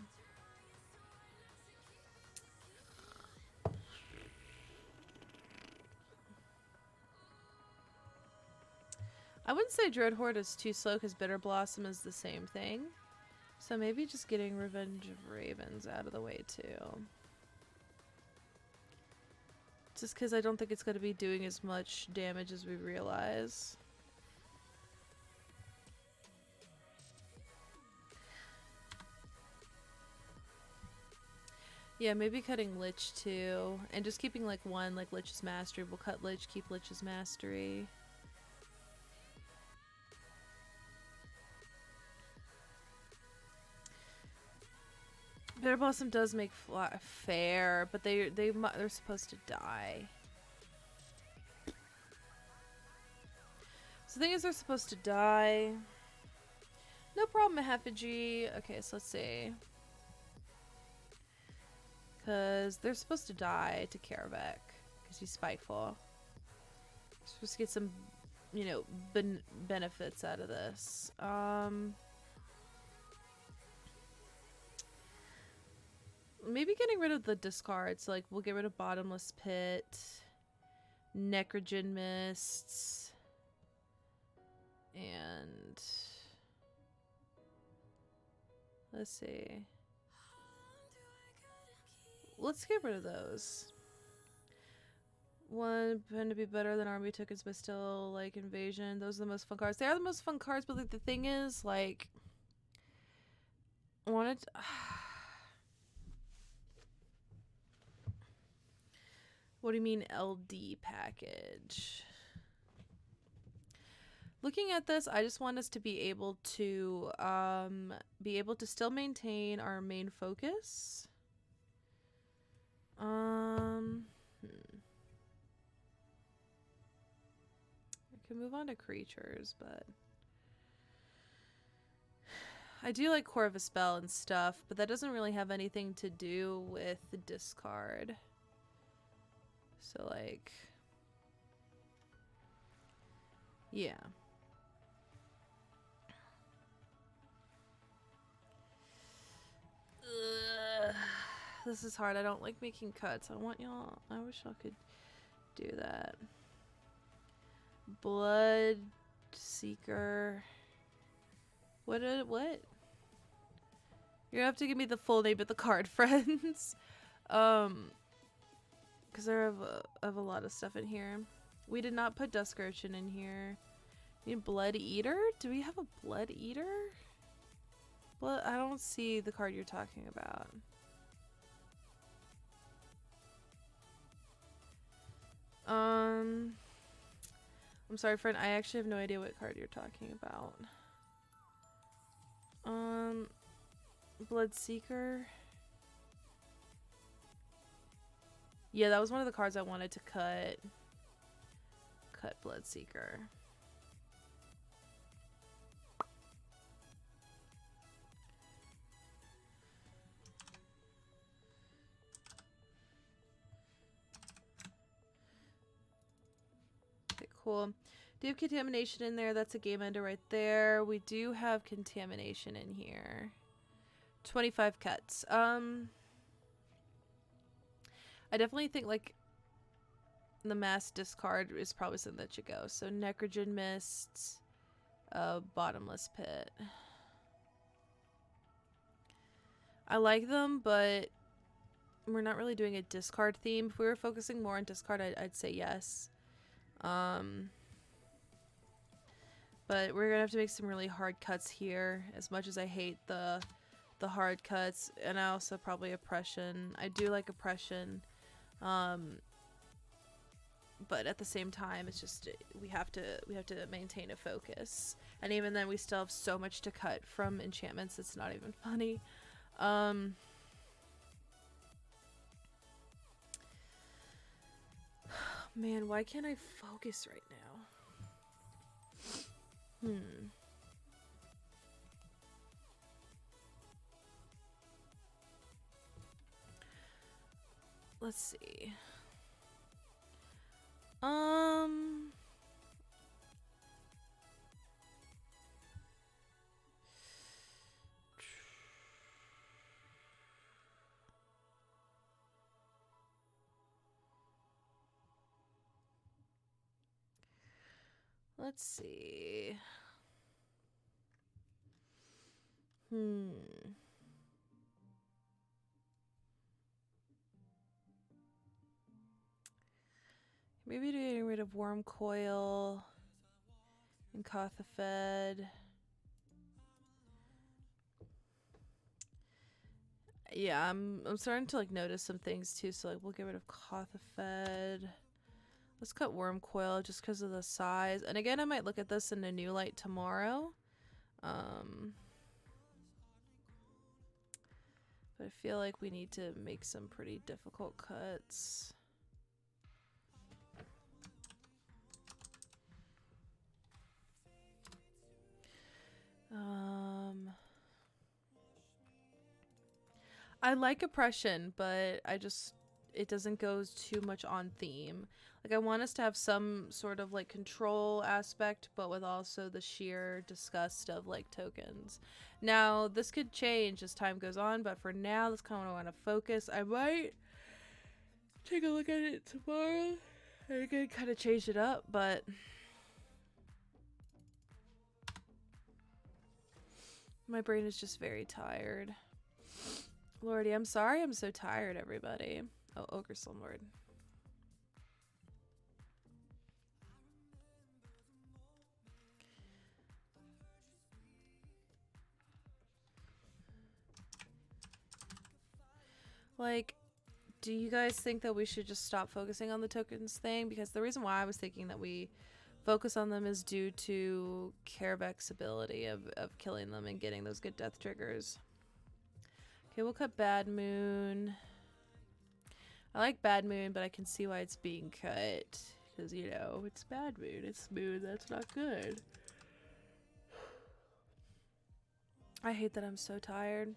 I wouldn't say Dread Horde is too slow because Bitter Blossom is the same thing. So maybe just getting Revenge of Ravens out of the way too. Just because I don't think it's going to be doing as much damage as we realize. Yeah, maybe cutting Lich too. And just keeping like one, like Lich's Mastery. We'll cut Lich, keep Lich's Mastery. Bitter Blossom does make fair, but they're supposed to die. So the thing is, they're supposed to die. No problem, Effigy. Okay, so let's see. Because they're supposed to die to Kaerveck. Because he's spiteful. We're supposed to get some, you know, benefits out of this. Maybe getting rid of the discards. Like, we'll get rid of Bottomless Pit. Necrogen Mists. And... let's see. Let's get rid of those. One tend to be better than army tokens, but still like invasion. Those are the most fun cards. They are the most fun cards, but like the thing is, like, I wanted to, what do you mean LD package? Looking at this, I just want us to be able to still maintain our main focus. I can move on to creatures, but I do like Core of a Spell and stuff, but that doesn't really have anything to do with the discard. So, like, yeah. Ugh. This is hard. I don't like making cuts. I want y'all. I wish y'all could do that. Blood Seeker. What? You're gonna have to give me the full name of the card, friends. Because I have a lot of stuff in here. We did not put Dusk Urchin in here. We need Blood Eater? Do we have a Blood Eater? Blood, I don't see the card you're talking about. I'm sorry, friend. I actually have no idea what card you're talking about. Bloodseeker. Yeah, that was one of the cards I wanted to cut. Cut Bloodseeker. Okay, cool. Do you have Contamination in there? That's a game ender right there. We do have Contamination in here. 25 cuts. I definitely think, like, the mass discard is probably something that should go. So Necrogen Mists, Bottomless Pit. I like them, but we're not really doing a discard theme. If we were focusing more on discard, I'd say yes. But we're gonna have to make some really hard cuts here. As much as I hate the hard cuts, and I also probably Oppression. I do like Oppression. But at the same time, it's just we have to maintain a focus, and even then we still have so much to cut from enchantments. It's not even funny. Man, why can't I focus right now? Let's see. Let's see. Maybe getting rid of Worm Coil and Kothafed. Yeah, I'm starting to like notice some things too. So like we'll get rid of Kothafed. Let's cut Worm Coil just because of the size. And again, I might look at this in a new light tomorrow. But I feel like we need to make some pretty difficult cuts. I like oppression, but it doesn't go too much on theme. Like I want us to have some sort of like control aspect, but with also the sheer disgust of like tokens. Now this could change as time goes on, but for now that's kind of what I want to focus. I might take a look at it tomorrow and again kind of change it up, but my brain is just very tired. Lordy, I'm sorry I'm so tired, everybody. Oh, Ogre Slumlord. Like, do you guys think that we should just stop focusing on the tokens thing? Because the reason why I was thinking that we focus on them is due to Kaerveck's ability of killing them and getting those good death triggers. Okay, we'll cut Bad Moon. I like Bad Moon, but I can see why it's being cut. Because, you know, it's Bad Moon. It's smooth. That's not good. I hate that I'm so tired.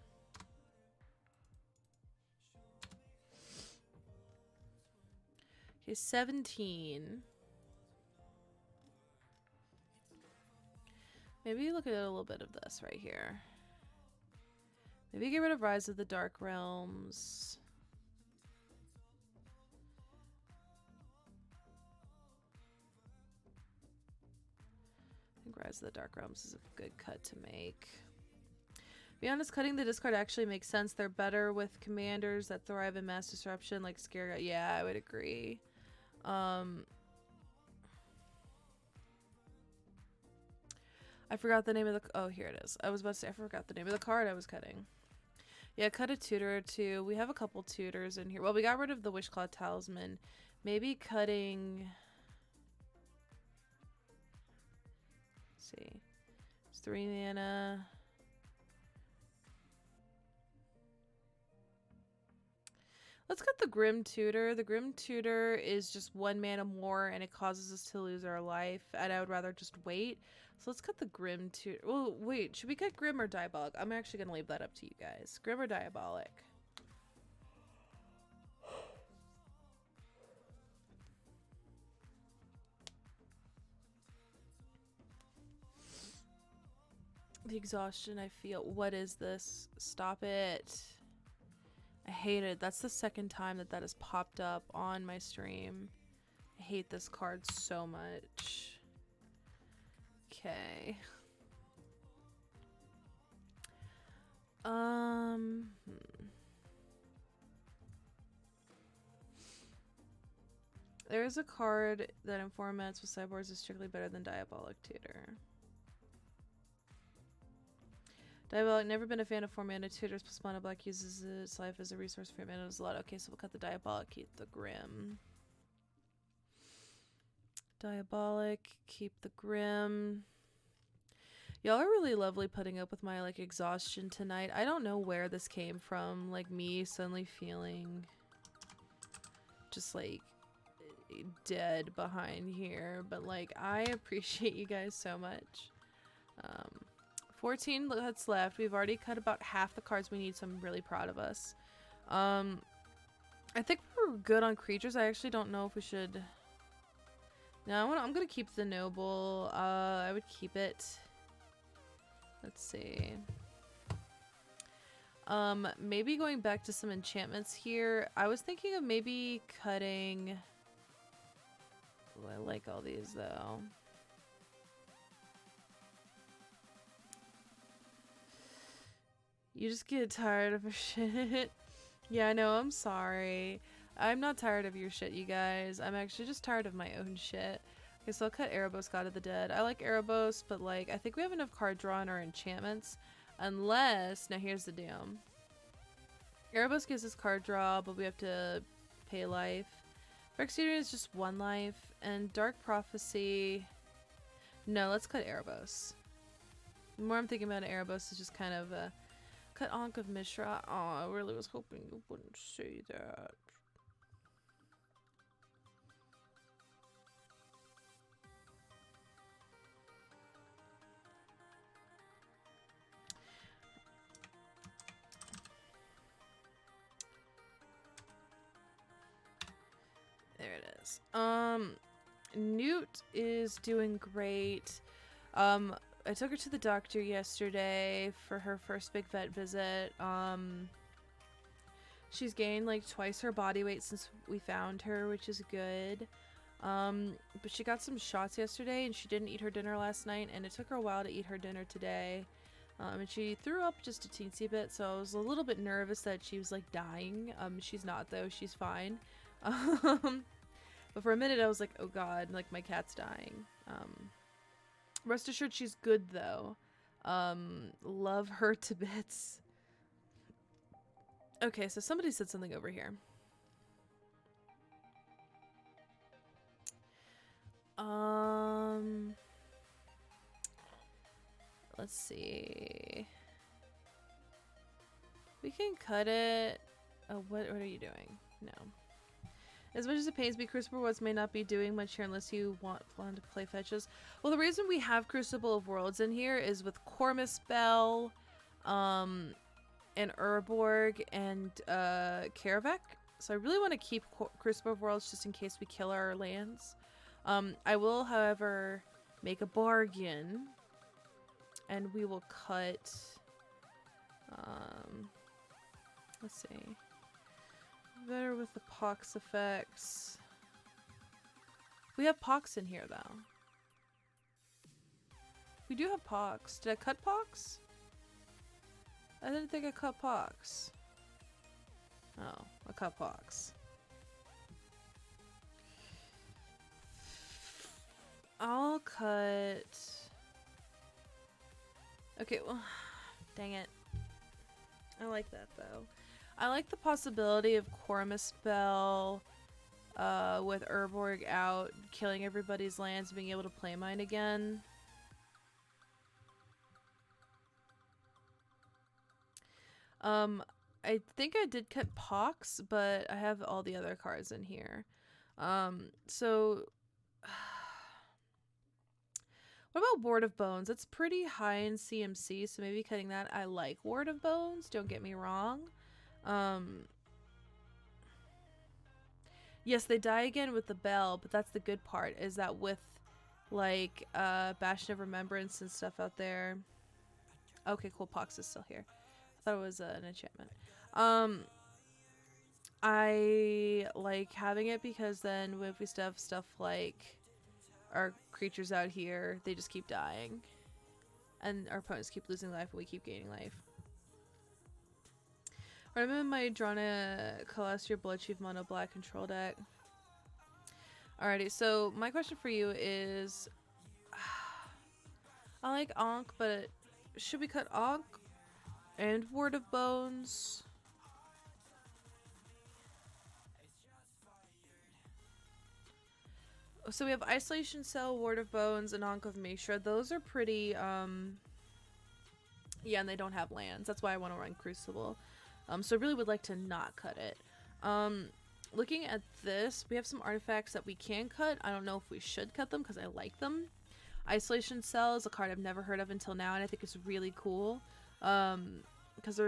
Okay, 17. Maybe look at a little bit of this right here. Maybe get rid of Rise of the Dark Realms. I think Rise of the Dark Realms is a good cut to make. Be honest, cutting the discard actually makes sense. They're better with commanders that thrive in mass disruption, like Scare. Yeah, I would agree. I forgot the name of the. Oh, here it is. I was about to say I forgot the name of the card I was cutting. Yeah, cut a tutor or two. We have a couple tutors in here. Well, we got rid of the Wishclaw Talisman. Maybe cutting. Let's see. It's 3 mana. Let's cut the Grim Tutor. The Grim Tutor is just 1 mana more and it causes us to lose our life. And I would rather just wait. So let's cut the Grim Tutor. Well, wait. Should we cut Grim or Diabolic? I'm actually going to leave that up to you guys. Grim or Diabolic? The exhaustion I feel. What is this? Stop it. I hate it. That's the second time that has popped up on my stream. I hate this card so much. Okay. There is a card that in formats with sideboards is strictly better than Diabolic Tutor. Diabolic, never been a fan of 4 mana tutors, plus mana black uses its life as a resource for your mana is a lot. Okay, so we'll cut the Diabolic, keep the Grim. Diabolic, keep the Grim. Y'all are really lovely putting up with my like exhaustion tonight. I don't know where this came from, like me suddenly feeling just like dead behind here, but like I appreciate you guys so much. 14 cuts left. We've already cut about half the cards we need, so I'm really proud of us. I think we're good on creatures. I actually don't know if we should. No, I'm gonna keep the noble. I would keep it. Let's see. Maybe going back to some enchantments here. I was thinking of maybe cutting. Ooh, I like all these though. You just get tired of shit. Yeah, I know, I'm sorry. I'm not tired of your shit, you guys. I'm actually just tired of my own shit. Okay, so I'll cut Erebos, God of the Dead. I like Erebos, but like, I think we have enough card draw in our enchantments. Unless, now here's the deal. Erebos gives us card draw, but we have to pay life. Phyrexian is just 1 life. And Dark Prophecy... No, let's cut Erebos. The more I'm thinking about it, Erebos is just kind of a... Cut Ankh of Mishra. Oh, I really was hoping you wouldn't say that. There it is. Newt is doing great. I took her to the doctor yesterday for her first big vet visit. She's gained like twice her body weight since we found her, which is good. But she got some shots yesterday and she didn't eat her dinner last night, and it took her a while to eat her dinner today. And she threw up just a teensy bit, so I was a little bit nervous that she was like dying. She's not though, she's fine. But for a minute I was like, oh god, like my cat's dying. Rest assured she's good though. Love her to bits. Okay, so somebody said something over here. Let's see. We can cut it. Oh, what are you doing? No. As much as it pains me, Crucible Worlds may not be doing much here unless you want to play fetches. Well, the reason we have Crucible of Worlds in here is with Cormus Bell, and Urborg, and Kaerveck. So I really want to keep Crucible of Worlds just in case we kill our lands. I will, however, make a bargain, and we will cut. Let's see. Better with the pox effects. We have pox in here, though. We do have pox. Did I cut pox? I didn't think I cut pox. Oh, I cut pox. I'll cut... Okay, well, dang it. I like that, though. I like the possibility of Cormus Bell with Urborg out, killing everybody's lands, being able to play mine again. I think I did cut Pox, but I have all the other cards in here. So... What about Ward of Bones? It's pretty high in CMC, so maybe cutting that. I like Ward of Bones, don't get me wrong. Yes, they die again with the bell, but that's the good part, is that with like Bastion of Remembrance and stuff out there. Okay, cool, Pox is still here. I thought it was an enchantment. I like having it because then if we have stuff like our creatures out here, they just keep dying. And our opponents keep losing life and we keep gaining life. I'm in my Drana Colosseum Bloodchief Mono Black control deck. Alrighty, so my question for you is... I like Ankh, but should we cut Ankh and Ward of Bones? So we have Isolation Cell, Ward of Bones, and Ankh of Mishra. Those are pretty, yeah, and they don't have lands. That's why I want to run Crucible. So I really would like to not cut it. Looking at this, we have some artifacts that we can cut. I don't know if we should cut them because I like them. Isolation Cell is a card I've never heard of until now, and I think it's really cool. Because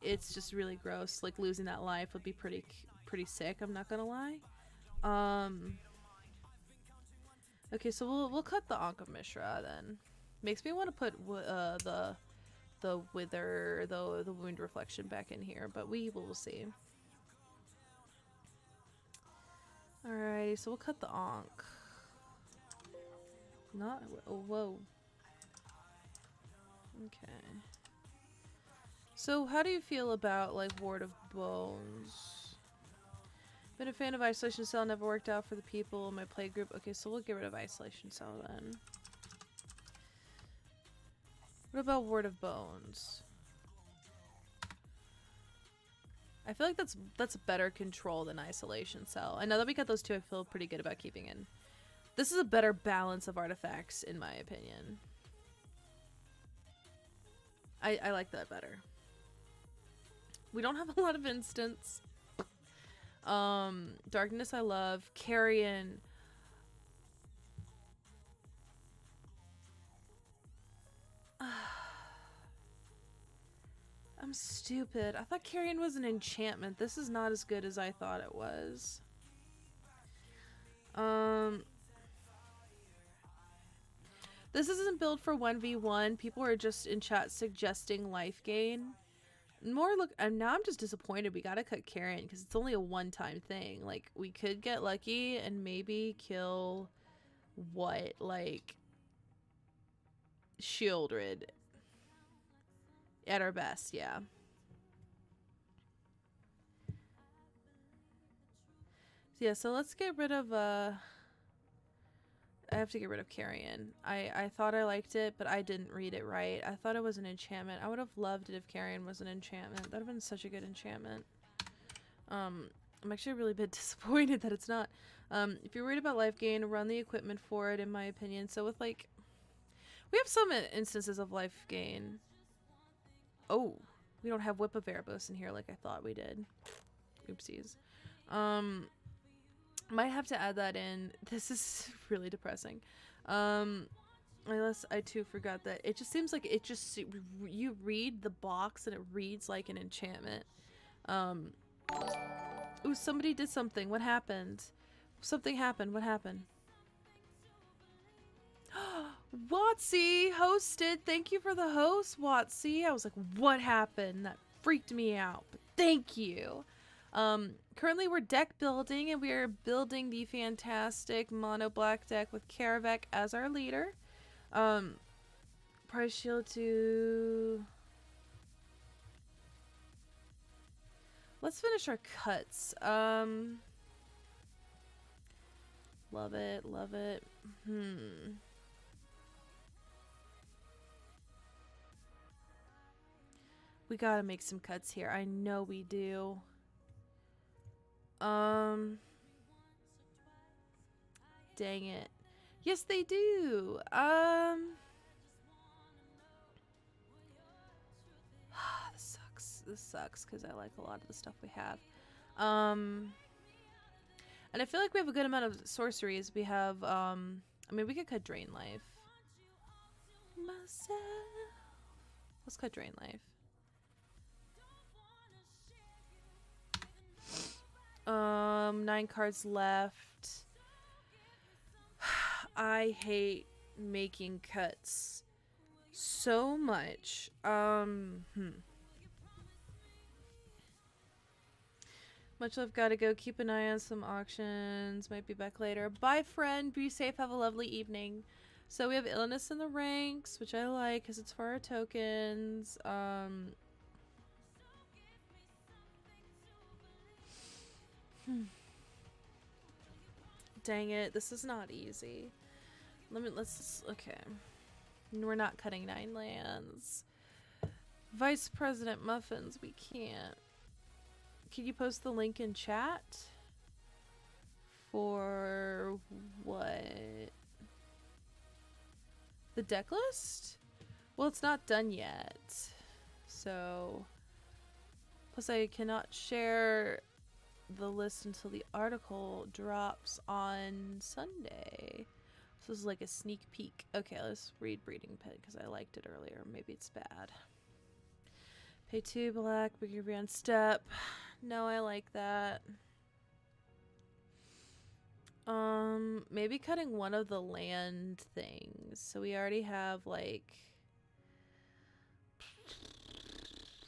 it's just really gross. Like, losing that life would be pretty sick, I'm not gonna lie. Okay, so we'll cut the Ankh of Mishra then. Makes me want to put the Wither, the Wound Reflection back in here, but we will see. Alrighty, so we'll cut the Ankh. Not, oh, whoa. Okay. So how do you feel about like Ward of Bones? Been a fan of Isolation Cell, never worked out for the people in my play group. Okay, so we'll get rid of Isolation Cell then. What about Ward of Bones? I feel like that's better control than Isolation Cell. And now that we got those two, I feel pretty good about keeping in. This is a better balance of artifacts, in my opinion. I like that better. We don't have a lot of instants. Darkness I love. Carrion. I'm stupid. I thought Carrion was an enchantment. This is not as good as I thought it was. Um, this isn't built for 1v1. People are just in chat suggesting life gain. More look, and now I'm just disappointed we gotta cut Karen because it's only a one-time thing. Like, we could get lucky and maybe kill what, like, Shieldred at our best, yeah. Yeah, so let's get rid of I have to get rid of Carrion. I thought I liked it, but I didn't read it right. I thought it was an enchantment. I would have loved it if Carrion was an enchantment. That would have been such a good enchantment. I'm actually really a bit disappointed that it's not. If you're worried about life gain, run the equipment for it, in my opinion. So with, like, we have some instances of life gain. Oh, we don't have Whip of Erebos in here like I thought we did. Oopsies. Might have to add that in. This is really depressing. Unless I too forgot that. It just seems like it just, you read the box and it reads like an enchantment. Ooh, somebody did something. What happened? Something happened. What happened? Watsy hosted. Thank you for the host, Watsy. I was like, what happened? That freaked me out. But thank you. Currently we're deck building, and we are building the fantastic mono black deck with Kaerveck as our leader. Price shield to... Let's finish our cuts. Love it, love it. We gotta make some cuts here. I know we do. Dang it. Yes, they do. This sucks. This sucks because I like a lot of the stuff we have. And I feel like we have a good amount of sorceries. We have, I mean, we could cut Drain Life. Let's cut Drain Life. 9 cards left. I hate making cuts so much. Much love, gotta go. Keep an eye on some auctions. Might be back later. Bye, friend. Be safe. Have a lovely evening. So we have Illness in the ranks, which I like because it's for our tokens. Dang it. This is not easy. Okay. We're not cutting 9 lands. Vice President Muffins, we can't. Can you post the link in chat? For what? The deck list? Well, it's not done yet. So, plus I cannot share the list until the article drops on Sunday. So this is like a sneak peek. Okay, let's read Breeding Pit because I liked it earlier. Maybe it's bad. Pay 2 black, bigger on step. No, I like that. Maybe cutting one of the land things. So we already have, like,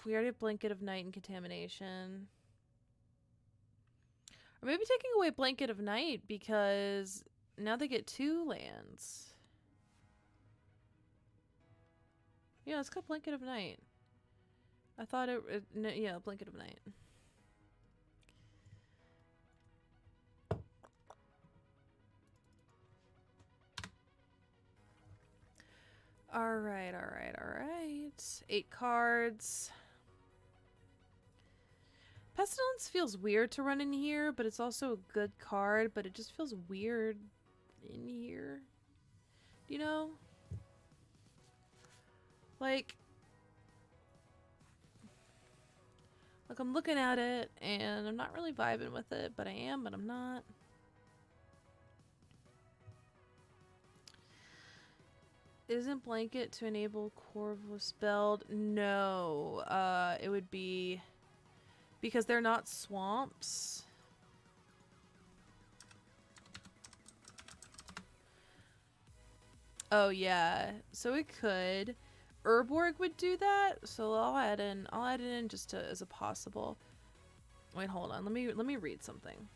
we already have Blanket of Night and Contamination. Or maybe taking away Blanket of Night because now they get 2 lands. Yeah, let's cut Blanket of Night. I thought yeah, Blanket of Night. Alright, alright, alright. 8 cards. Pestilence feels weird to run in here, but it's also a good card, but it just feels weird in here. You know? Like I'm looking at it, and I'm not really vibing with it, but I am, but I'm not. Isn't Blanket to enable Corvo spelled? No. It would be because they're not swamps. Oh yeah, so it could. Urborg would do that, so I'll add it in just to, as a possible. Wait, hold on. Let me read something.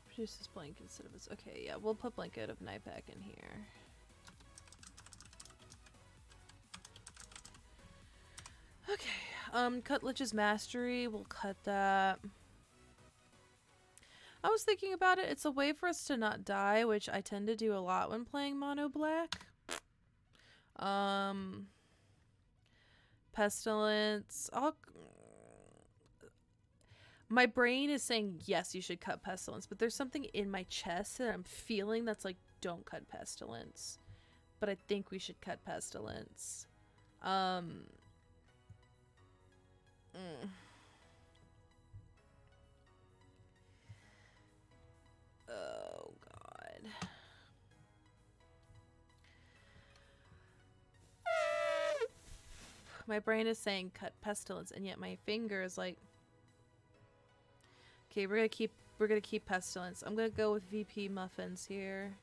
Produce this blanket instead of this. Okay, yeah, we'll put blanket of night back in here. Okay, cut Lich's Mastery. We'll cut that. I was thinking about it. It's a way for us to not die, which I tend to do a lot when playing mono black. Pestilence. My brain is saying yes, you should cut Pestilence, but there's something in my chest that I'm feeling that's like, don't cut Pestilence. But I think we should cut Pestilence. Mm. Oh god. My brain is saying cut Pestilence, and yet my finger is like, okay, we're gonna keep Pestilence. I'm gonna go with VP Muffins here.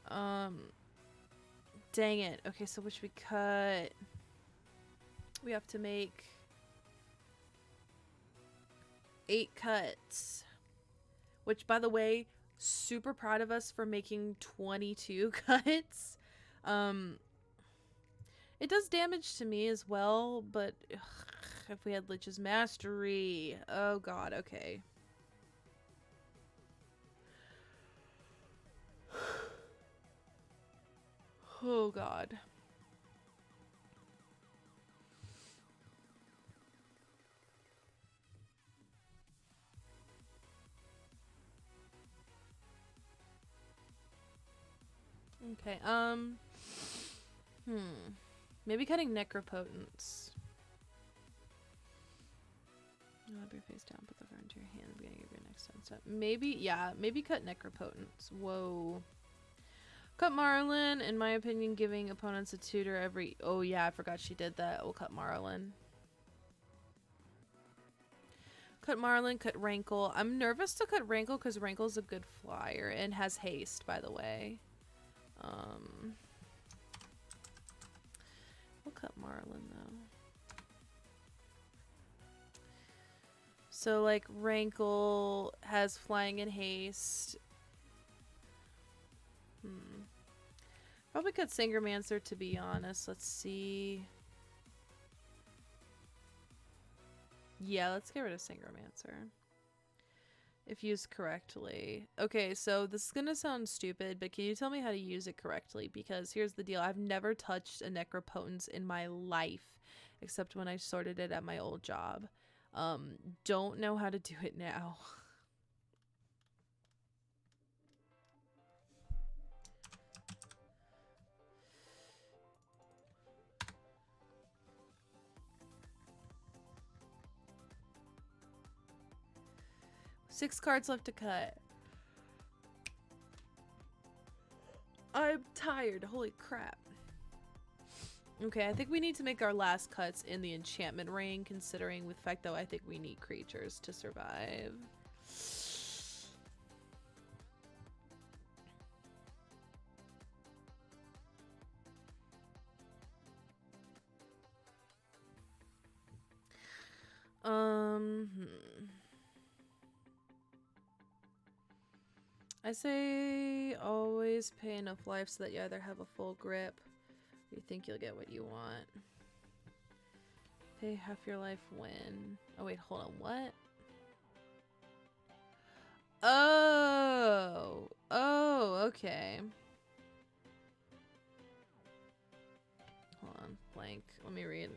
Dang it. Okay, so which we cut? We have to make 8 cuts. Which, by the way, super proud of us for making 22 cuts. It does damage to me as well, but ugh, if we had Lich's Mastery. Oh god, okay. Oh god. Okay, maybe cutting Necropotence. Have your face down, put the card into your hand at the beginning of your next 10 step. Maybe, yeah, maybe cut Necropotence. Whoa. Cut Marlin, in my opinion, giving opponents a tutor every... Oh yeah, I forgot she did that. We'll cut Marlin. Cut Marlin, cut Rankle. I'm nervous to cut Rankle because Rankle's a good flyer and has haste, by the way. We'll cut Marlin, though. So, like, Rankle has flying and haste. Probably cut Singermancer, to be honest. Let's see. Yeah, let's get rid of Singermancer. If used correctly. Okay, so this is gonna sound stupid, but can you tell me how to use it correctly? Because here's the deal. I've never touched a Necropotence in my life, except when I sorted it at my old job. Don't know how to do it now. Six cards left to cut. I'm tired. Holy crap. Okay, I think we need to make our last cuts in the enchantment ring, considering with the fact that I think we need creatures to survive. I say always pay enough life so that you either have a full grip or you think you'll get what you want. Pay half your life when... Oh wait, hold on, what? Oh! Oh, okay. Hold on, blank. Let me read.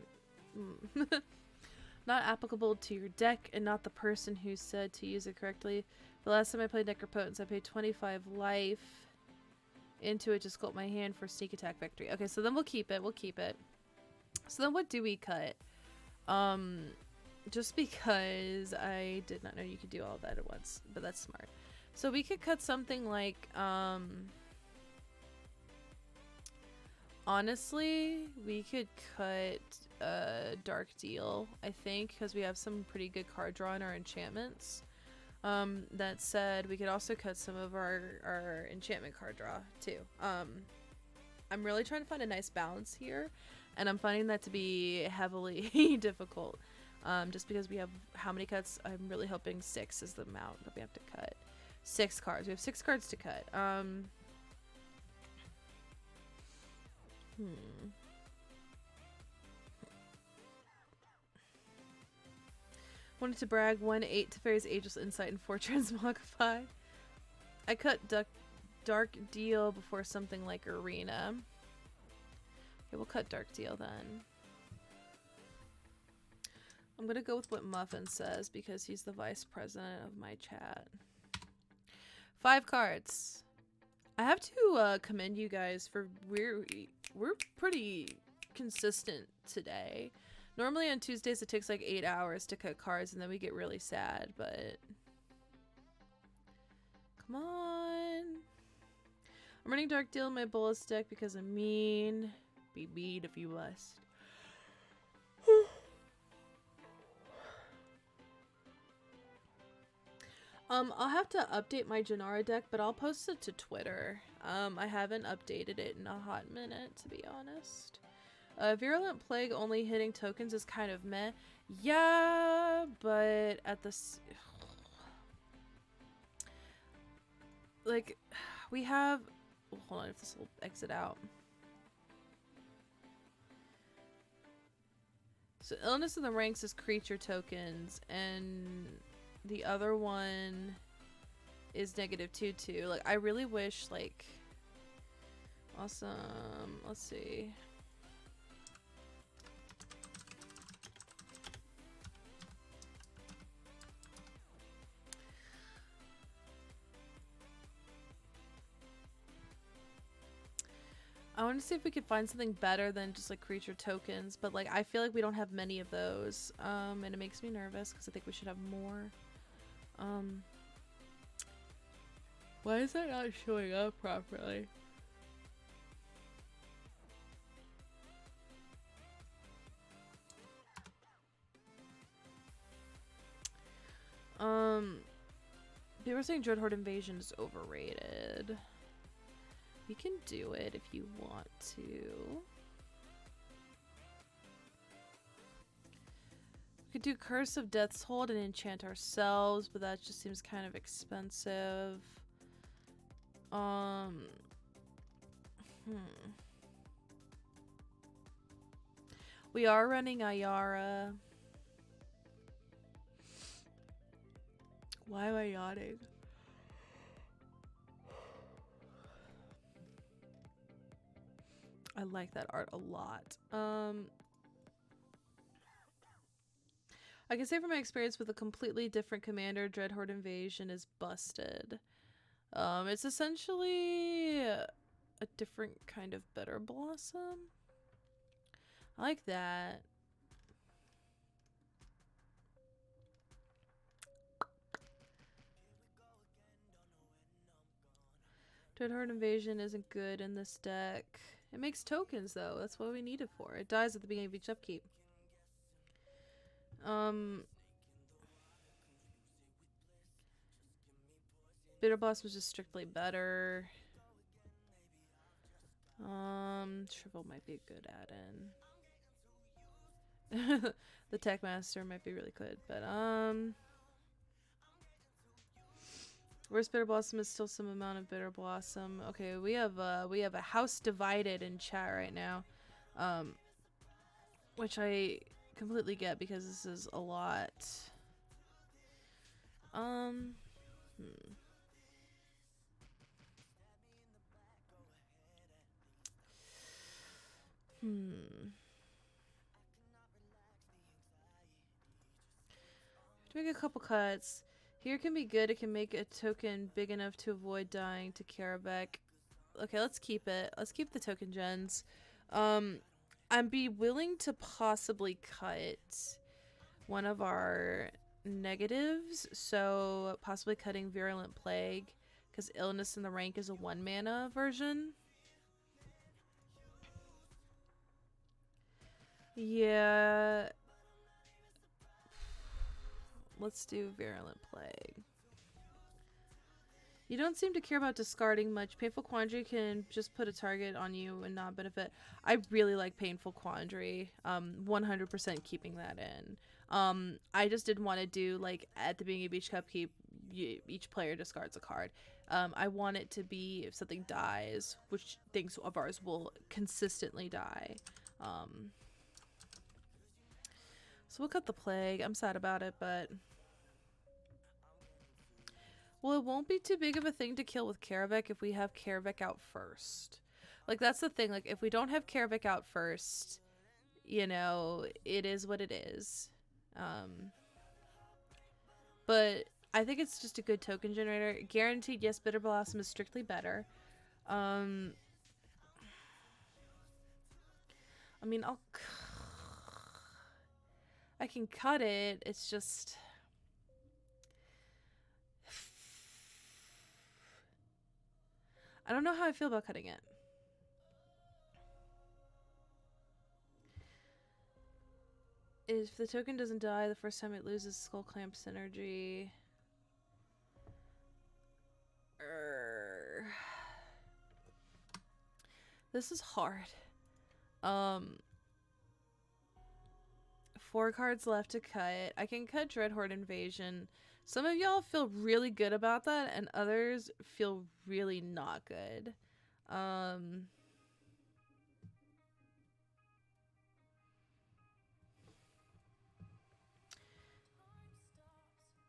Not applicable to your deck and not the person who said to use it correctly. The last time I played Necropotence, I paid 25 life into it to sculpt my hand for sneak attack victory. Okay, so then we'll keep it. We'll keep it. So then what do we cut? Just because I did not know you could do all that at once, but that's smart. So we could cut something like, honestly, we could cut Dark Deal, I think, because we have some pretty good card draw in our enchantments. that said we could also cut some of our enchantment card draw too. I'm really trying to find a nice balance here, and I'm finding that to be heavily difficult. Just because we have how many cuts? I'm really hoping 6 is the amount that we have to cut. 6 cards. We have 6 cards to cut. Wanted to brag 1/8 to Fairy's Ageless Insight and 4 Transmogrify. I cut Dark Deal before something like Arena. Okay, we'll cut Dark Deal then. I'm gonna go with what Muffin says because he's the vice president of my chat. 5 cards. I have to commend you guys for we're pretty consistent today. Normally on Tuesdays it takes like 8 hours to cut cards and then we get really sad, but come on. I'm running Dark Deal in my Bolas deck because I'm mean. Be mean if you must. I'll have to update my Janara deck, but I'll post it to Twitter. I haven't updated it in a hot minute, to be honest. Virulent Plague only hitting tokens is kind of meh. Yeah, but at this... Like, we have... Hold on, if this will exit out. So Illness in the Ranks is creature tokens, and the other one is -2/2. Like, I really wish, like... Awesome. Let's see. I want to see if we could find something better than just like creature tokens, but like I feel like we don't have many of those, and it makes me nervous because I think we should have more. Why is that not showing up properly? People are saying Dreadhorde Invasion is overrated. We can do it if you want to. We could do Curse of Death's Hold and enchant ourselves, but that just seems kind of expensive. We are running Ayara. Why am I yawning? I like that art a lot. I can say from my experience with a completely different commander, Dreadhorde Invasion is busted. It's essentially a different kind of Bitter Blossom. I like that. Dreadhorde Invasion isn't good in this deck. It makes tokens though, that's what we need it for. It dies at the beginning of each upkeep. Bitter Blossom was just strictly better. Shrivel might be a good add-in. The Tech Master might be really good, but where's Bitter Blossom is still some amount of Bitter Blossom. Okay, we have a house divided in chat right now. Which I completely get because this is a lot. To make a couple cuts. Here can be good. It can make a token big enough to avoid dying to Kaerveck. Okay, let's keep it. Let's keep the token gens. I'd be willing to possibly cut one of our negatives. So possibly cutting Virulent Plague because Illness in the Rank is a 1 mana version. Yeah. Let's do Virulent Plague. You don't seem to care about discarding much. Painful Quandary can just put a target on you and not benefit. I really like Painful Quandary. 100% keeping that in. I just didn't want to do, like, at the beginning of each cupkeep, each player discards a card. I want it to be if something dies, which things of ours will consistently die. So we'll cut the Plague. I'm sad about it, but... Well, it won't be too big of a thing to kill with Kaerveck if we have Kaerveck out first. Like, that's the thing. Like, if we don't have Kaerveck out first, you know, it is what it is. But I think it's just a good token generator. Guaranteed, yes, Bitter Blossom is strictly better. I mean, I can cut it. It's just... I don't know how I feel about cutting it. If the token doesn't die the first time it loses Skull Clamp synergy... This is hard. 4 cards left to cut. I can cut Dreadhorde Invasion. Some of y'all feel really good about that, and others feel really not good.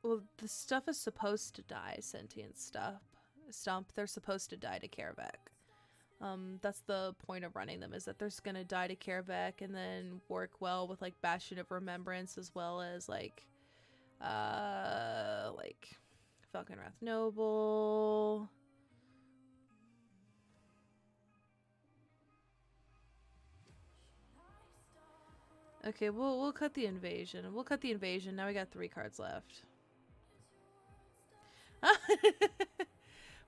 Well, the stuff is supposed to die, sentient stuff. Stump, they're supposed to die to Kaerveck. That's the point of running them, is that they're gonna die to Kaerveck and then work well with, like, Bastion of Remembrance, as well as, like Falconwrath Noble. Okay, we'll cut the invasion. We'll cut the invasion. Now we got 3 cards left.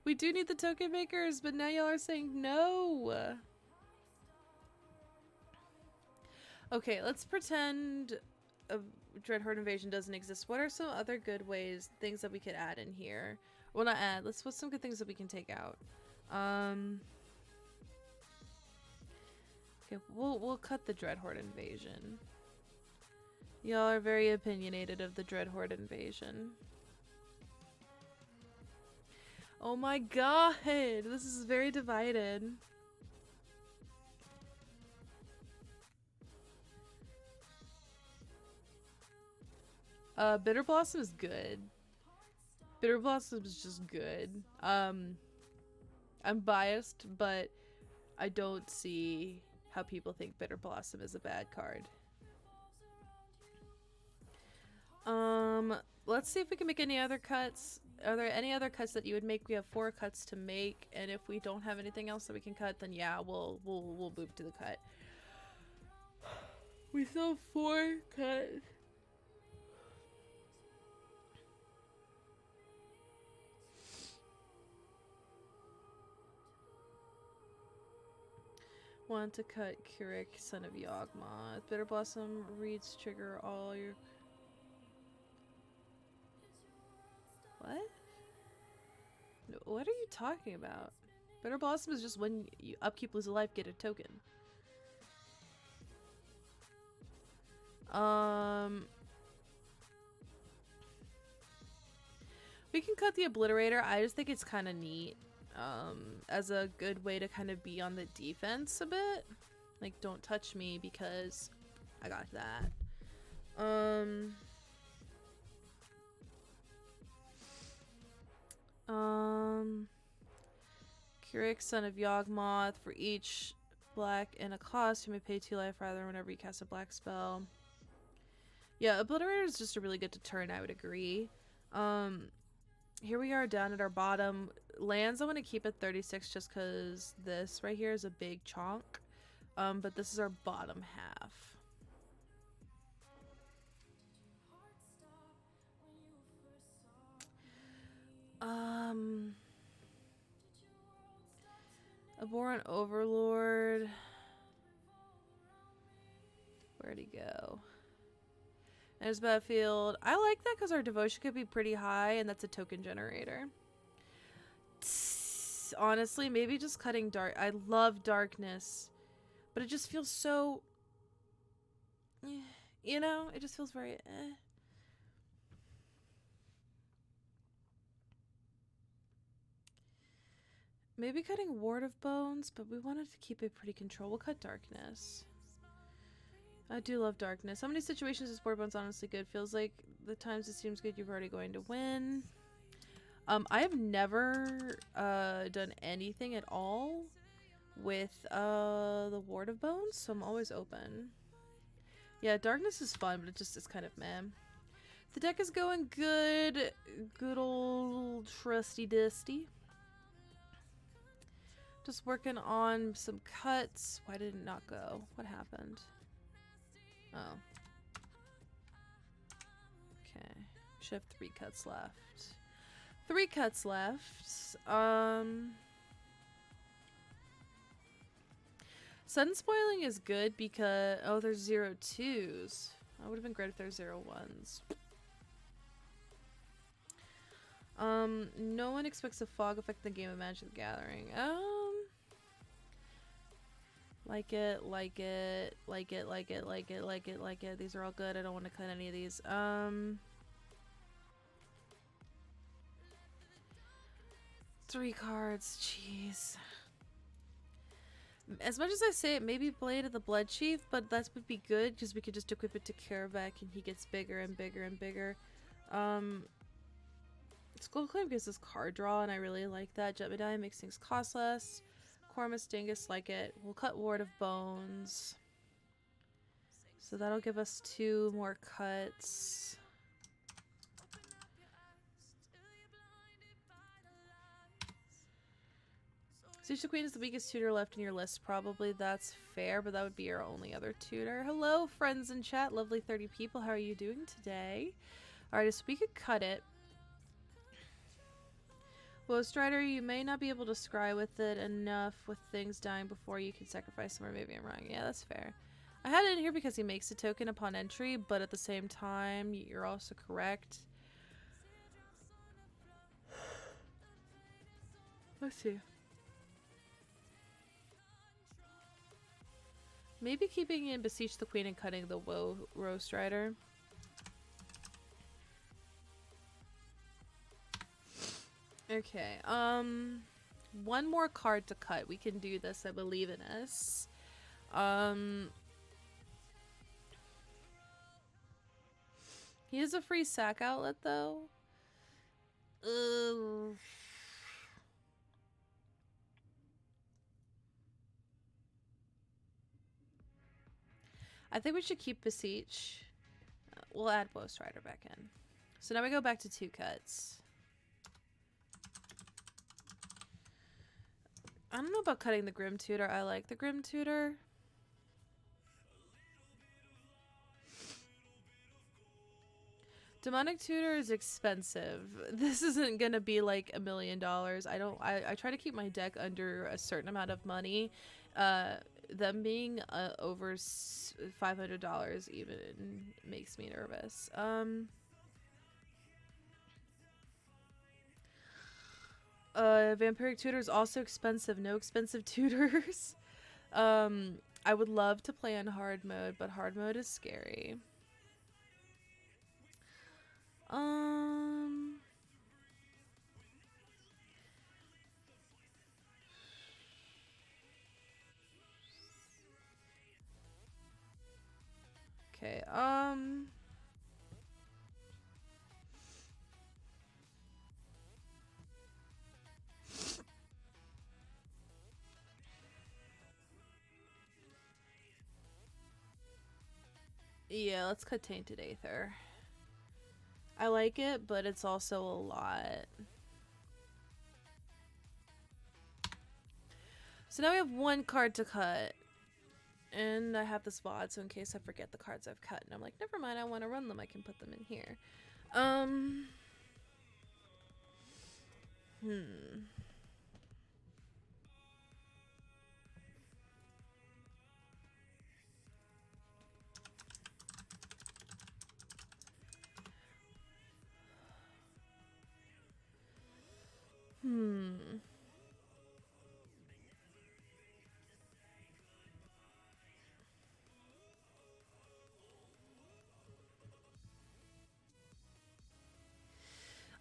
We do need the token makers, but now y'all are saying no. Okay, let's pretend a Dreadhorde Invasion doesn't exist. What are some other good ways, things that we could add in here? Well, not add. What's some good things that we can take out? Okay, we'll cut the Dreadhorde Invasion. Y'all are very opinionated of the Dreadhorde Invasion. Oh my god, this is very divided. Bitter Blossom is good. Bitter Blossom is just good. I'm biased, but I don't see how people think Bitter Blossom is a bad card. Let's see if we can make any other cuts. Are there any other cuts that you would make? We have 4 cuts to make, and if we don't have anything else that we can cut, then yeah, we'll move to the cut. We still have 4 cuts. Want to cut Kaerveck, Son of Yawgmoth. Bitter Blossom reads trigger all your... What? No, what are you talking about? Bitter Blossom is just when you upkeep, lose a life, get a token. We can cut the Obliterator. I just think it's kind of neat. As a good way to kind of be on the defense a bit. Like, don't touch me because I got that. Kaerveck, Son of Yawgmoth. For each black and a cost, you may pay 2 life rather whenever you cast a black spell. Yeah, Obliterator is just a really good deterrent, I would agree. Here we are down at our bottom. Lands, I want to keep at 36 just because this right here is a big chunk. But this is our bottom half. Abhorrent Overlord. Where'd he go? There's Battlefield. I like that because our devotion could be pretty high, and that's a token generator. honestly, maybe just cutting dark. I love darkness, but it just feels so, you know, it just feels very Maybe cutting Ward of Bones, but we wanted to keep it pretty controlled. We'll cut darkness. I do love darkness. How many situations is Ward of Bones honestly good? Feels like the times it seems good, you're already going to win. I have never done anything at all with the Ward of Bones, so I'm always open. Yeah, darkness is fun, but it just is kind of meh. The deck is going good. Good old trusty dusty. Just working on some cuts. Why did it not go? What happened? Oh. Okay. Should have 3 cuts left. 3 cuts left. Sudden spoiling is good because... Oh, there's 0 2s. That would have been great if there's 0 1s. No one expects a fog effect in the game of Magic the Gathering. Like it, like it, like it, like it, like it, like it, like it. These are all good. I don't want to cut any of these. 3 cards. Jeez. As much as I say it, maybe Blade of the Blood Chief, but that would be good because we could just equip it to Kaerveck and he gets bigger and bigger and bigger. Skull Claim gives us card draw, and I really like that. Jet Medallion makes things cost less. Cormus Dingus, like it. We'll cut Ward of Bones. So that'll give us 2 more cuts. Siege the Queen is the weakest tutor left in your list, probably. That's fair, but that would be your only other tutor. Hello, friends in chat. Lovely 30 people. How are you doing today? Alright, so we could cut it. Well, Strider, you may not be able to scry with it enough with things dying before you can sacrifice them, or maybe I'm wrong. Yeah, that's fair. I had it in here because he makes a token upon entry, but at the same time, you're also correct. Let's see. Maybe keeping in Beseech the Queen and cutting the Row Strider. Okay, 1 more card to cut. We can do this. I believe in us. He has a free sack outlet, though. I think we should keep Beseech. We'll add Woe Strider back in. So now we go back to 2 cuts. I don't know about cutting the Grim Tutor. I like the Grim Tutor. Demonic Tutor is expensive. This isn't gonna be like $1 million. I try to keep my deck under a certain amount of money. Them being over $500 even makes me nervous. Vampiric Tutor is also expensive. No expensive tutors. I would love to play on hard mode, but hard mode is scary. Okay, yeah, let's cut Tainted Aether. I like it, but it's also a lot. So now we have 1 card to cut. And I have this VOD, so in case I forget the cards I've cut, and I'm like, never mind, I want to run them, I can put them in here.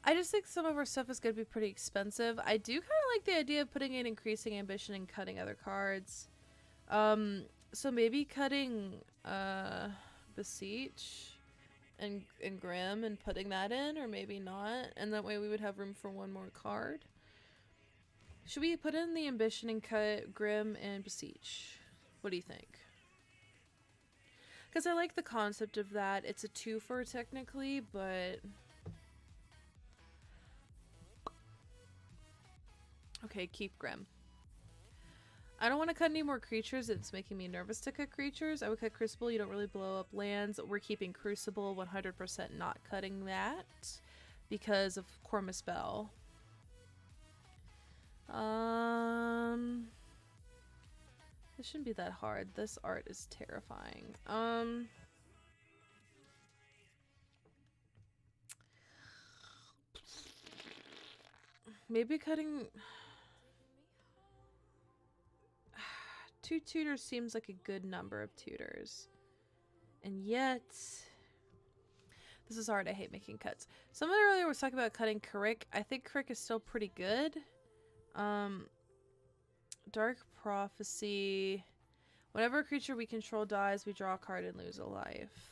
I just think some of our stuff is going to be pretty expensive. I do kind of like the idea of putting in increasing ambition and cutting other cards. So maybe cutting Beseech and Grim and putting that in, or maybe not. And that way we would have room for one more card. Should we put in the ambition and cut Grim and Beseech? What do you think? Because I like the concept of that. It's a 2-for technically, but... Okay, keep Grim. I don't want to cut any more creatures. It's making me nervous to cut creatures. I would cut Crucible. You don't really blow up lands. We're keeping Crucible 100%, not cutting that because of Cormus Bell. This shouldn't be that hard. This art is terrifying. Maybe cutting 2 tutors seems like a good number of tutors. And yet this is hard. I hate making cuts. Someone earlier was talking about cutting Kaerveck. I think Kaerveck is still pretty good. Dark Prophecy. Whenever a creature we control dies, we draw a card and lose a life.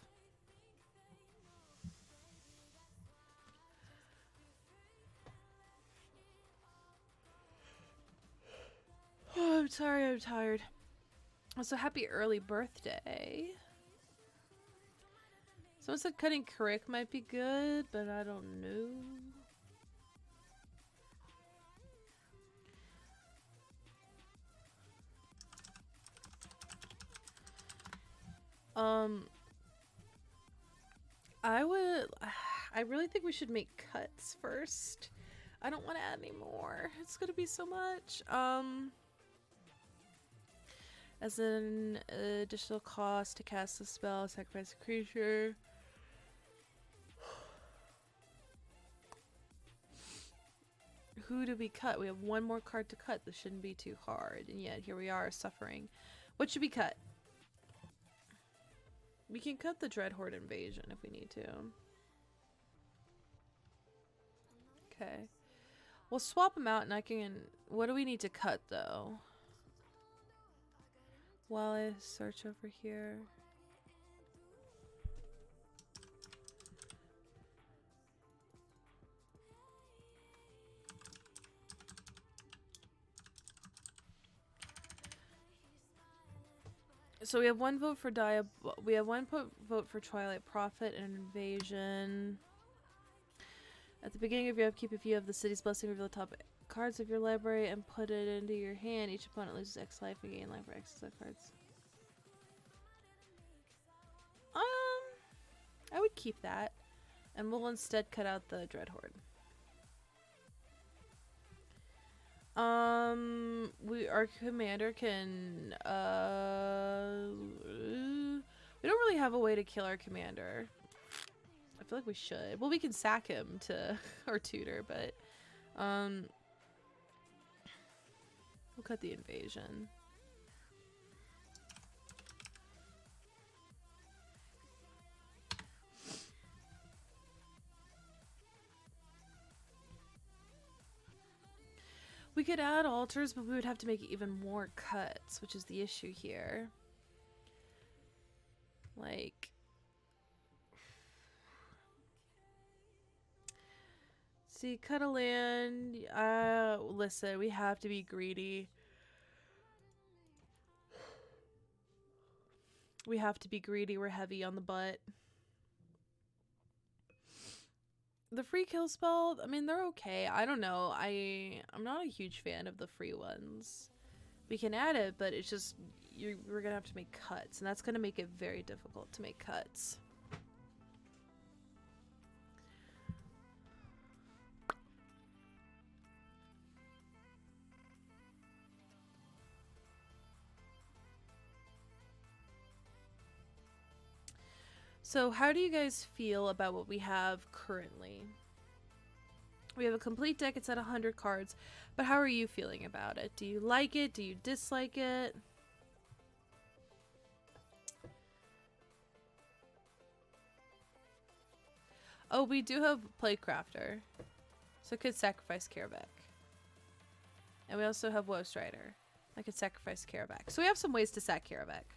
Oh, I'm sorry, I'm tired. Also, happy early birthday. Someone said cutting Kaerveck might be good, but I don't know. I really think we should make cuts first. I don't want to add any more. It's gonna be so much. As an additional cost to cast a spell, sacrifice a creature. Who do we cut? We have one more card to cut. This shouldn't be too hard. And yet here we are suffering. What should we cut? We can cut the Dreadhorde Invasion if we need to. Okay. We'll swap them out and I can... What do we need to cut though? While I search over here. So we have one vote for we have one vote for Twilight Prophet and Invasion. At the beginning of your upkeep, if you have the city's blessing, reveal the top cards of your library and put it into your hand. Each opponent loses X life and gain life for X cards. I would keep that, and we'll instead cut out the Dreadhorde. Our commander can we don't really have a way to kill our commander. I feel like we should. Well, we can sack him to our tutor, but we'll cut the invasion. We could add altars, but we would have to make even more cuts, which is the issue here. Like... See, cut a land. Listen, we have to be greedy. We have to be greedy. We're heavy on the butt. The free kill spell, I mean, they're okay. I don't know. I'm not a huge fan of the free ones. We can add it, but it's just, we're going to have to make cuts, and that's going to make it very difficult to make cuts. So how do you guys feel about what we have currently? We have a complete deck. It's at 100 cards. But how are you feeling about it? Do you like it? Do you dislike it? Oh, we do have Playcrafter. So I could sacrifice Kaerveck. And we also have Woe Strider. I could sacrifice Kaerveck. So we have some ways to sack Kaerveck.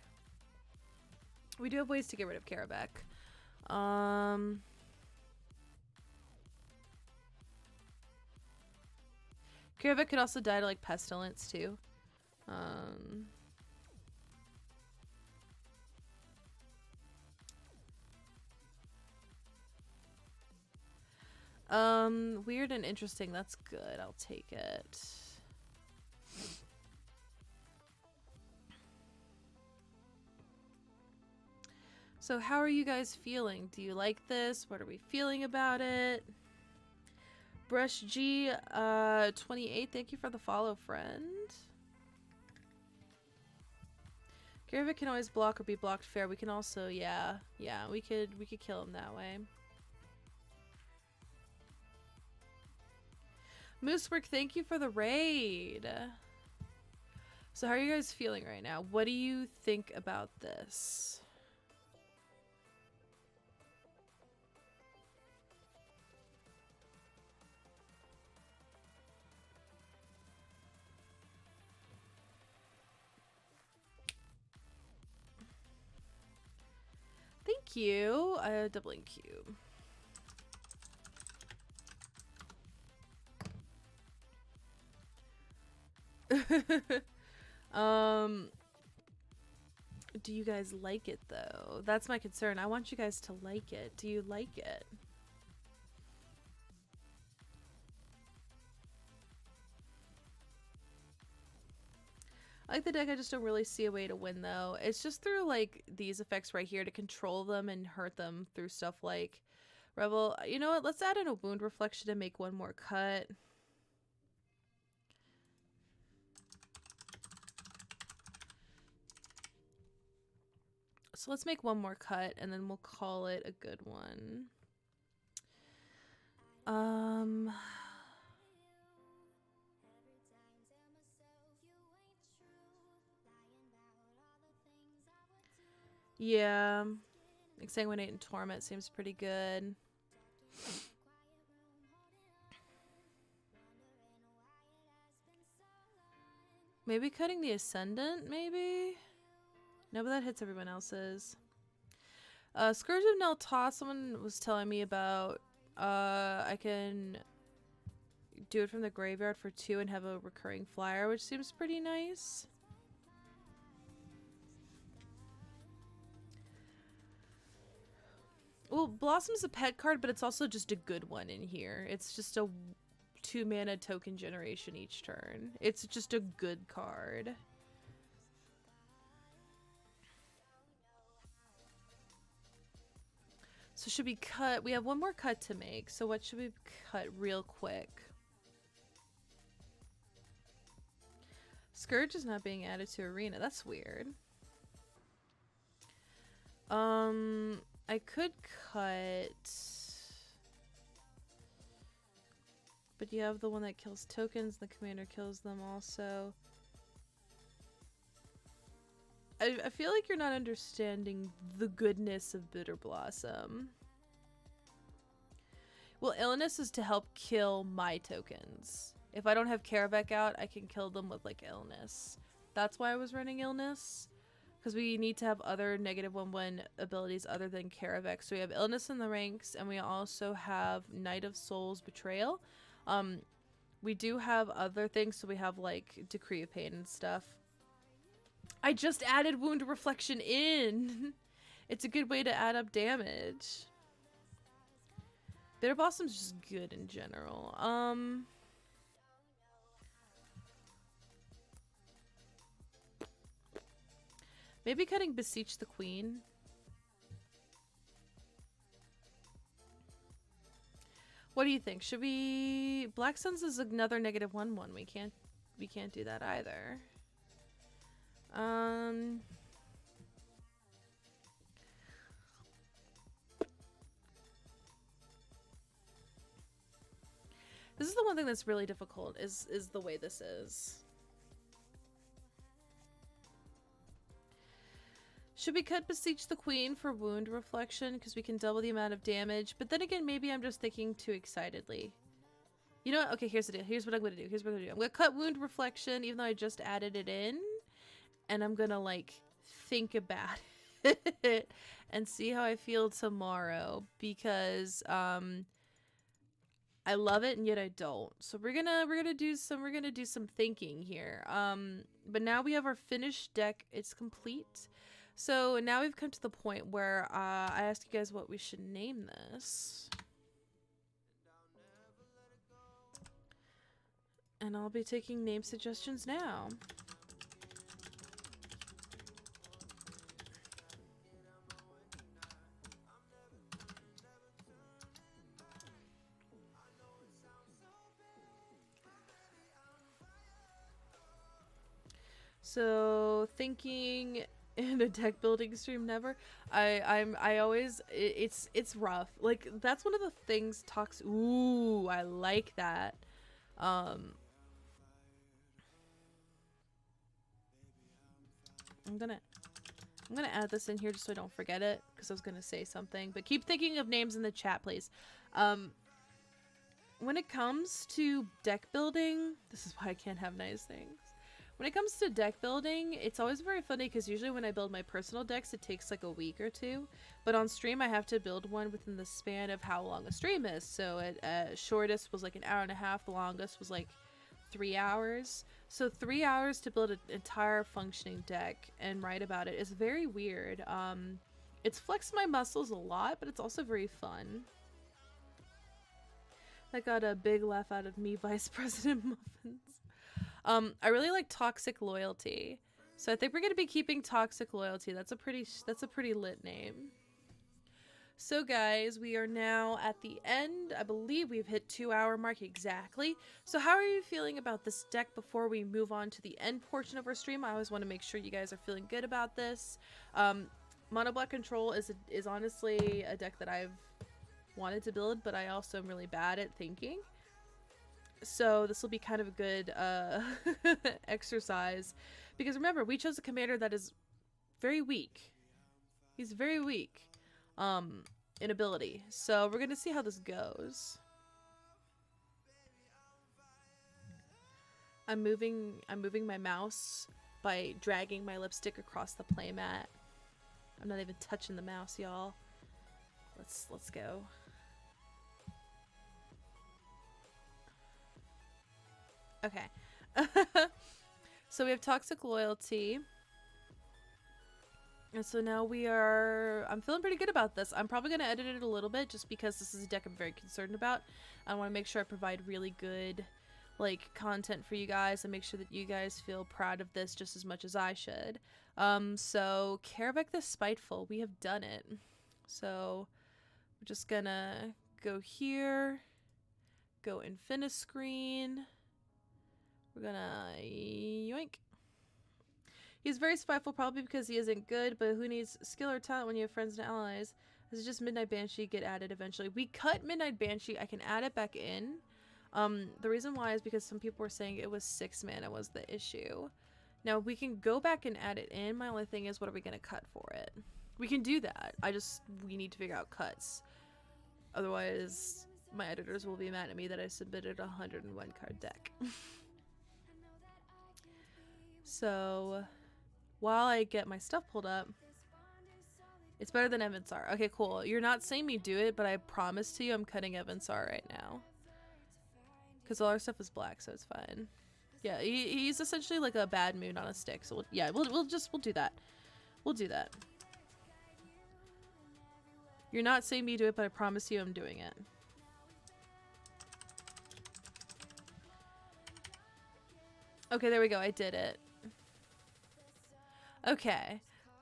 We do have ways to get rid of Kaerveck. Kaerveck could also die to like Pestilence too. Weird and interesting. That's good. I'll take it. So how are you guys feeling? Do you like this? What are we feeling about it? Brush G 28, thank you for the follow, friend. Kaerveck can always block or be blocked fair. We can also, yeah, we could kill him that way. Moosework, thank you for the raid. So how are you guys feeling right now? What do you think about this? Thank you. Doubling cube. Do you guys like it though? That's my concern. I want you guys to like it. Do you like it? I like the deck, I just don't really see a way to win though. It's just through like these effects right here to control them and hurt them through stuff like Rebel. You know what? Let's add in a wound reflection and make one more cut. So let's make one more cut and then we'll call it a good one. Yeah, Exsanguinate and Torment seems pretty good. Maybe cutting the Ascendant, maybe? No, but that hits everyone else's. Scourge of Nel'Toth, someone was telling me about. I can do it from the graveyard for 2 and have a recurring flyer, which seems pretty nice. Well, Blossom's a pet card, but it's also just a good one in here. It's just a 2-mana token generation each turn. It's just a good card. So should we cut? We have one more cut to make. So what should we cut real quick? Scourge is not being added to Arena. That's weird. I could cut, but you have the one that kills tokens. The commander kills them also. I feel like you're not understanding the goodness of Bitter Blossom. Well, Illness is to help kill my tokens. If I don't have Kaerveck out, I can kill them with like Illness. That's why I was running Illness. Because we need to have other -1/1 abilities other than Kaerveck. So we have Illness in the ranks, and we also have Knight of Souls Betrayal. We do have other things, so we have like Decree of Pain and stuff. I just added Wound Reflection in. It's a good way to add up damage. Bitter Blossom's just good in general. Maybe cutting Beseech the Queen. What do you think? Should we... Black Suns is another -1/1. We can't do that either. This is the one thing that's really difficult, is the way this is. Should we cut Beseech the Queen for Wound Reflection? Because we can double the amount of damage. But then again, maybe I'm just thinking too excitedly. You know what? Okay, here's the deal. Here's what I'm gonna do. I'm gonna cut wound reflection, even though I just added it in, and I'm gonna like think about it and see how I feel tomorrow, because I love it and yet I don't. So we're gonna do some thinking here. But now we have our finished deck. It's complete. So now we've come to the point where I asked you guys what we should name this. And I'll be taking name suggestions now. So thinking in a deck building stream, never. I always, it's rough. Like, that's one of the things talks. Ooh, I like that. I'm gonna add this in here just so I don't forget it, because I was gonna say something. But keep thinking of names in the chat, please. When it comes to deck building, this is why I can't have nice things. When it comes to deck building, it's always very funny because usually when I build my personal decks, it takes like a week or two. But on stream, I have to build one within the span of how long a stream is. So shortest was like an hour and a half. The longest was like 3 hours. So 3 hours to build an entire functioning deck and write about it is very weird. It's flexed my muscles a lot, but it's also very fun. I got a big laugh out of me, Vice President Muffins. I really like Toxic Loyalty, so I think we're gonna be keeping Toxic Loyalty. That's a pretty lit name. So guys, we are now at the end. I believe we've hit 2-hour mark exactly. So how are you feeling about this deck before we move on to the end portion of our stream? I always want to make sure you guys are feeling good about this. Mono Black Control is honestly a deck that I've wanted to build, but I also am really bad at thinking. So this will be kind of a good exercise, because remember, we chose a commander that is very weak. He's very weak in ability. So we're gonna see how this goes. I'm moving my mouse by dragging my lipstick across the playmat. I'm not even touching the mouse, y'all. Let's go. Okay. So we have Toxic Loyalty. And so now I'm feeling pretty good about this. I'm probably going to edit it a little bit just because this is a deck I'm very concerned about. I want to make sure I provide really good like content for you guys and make sure that you guys feel proud of this just as much as I should. So Kaerveck the Spiteful, we have done it. So we're just gonna go here, go Infiniscreen. We're gonna yoink. He's very spiteful, probably because he isn't good, but who needs skill or talent when you have friends and allies? This is just Midnight Banshee, get added eventually. We cut Midnight Banshee, I can add it back in. The reason why is because some people were saying it was 6 mana was the issue. Now we can go back and add it in. My only thing is, what are we gonna cut for it? We can do that. We need to figure out cuts. Otherwise, my editors will be mad at me that I submitted a 101 card deck. So, while I get my stuff pulled up, it's better than Evansar. Okay, cool. You're not saying me do it, but I promise to you I'm cutting Evansar right now. Because all our stuff is black, so it's fine. Yeah, he's essentially like a bad moon on a stick. So, we'll do that. We'll do that. You're not saying me do it, but I promise you I'm doing it. Okay, there we go. I did it. Okay,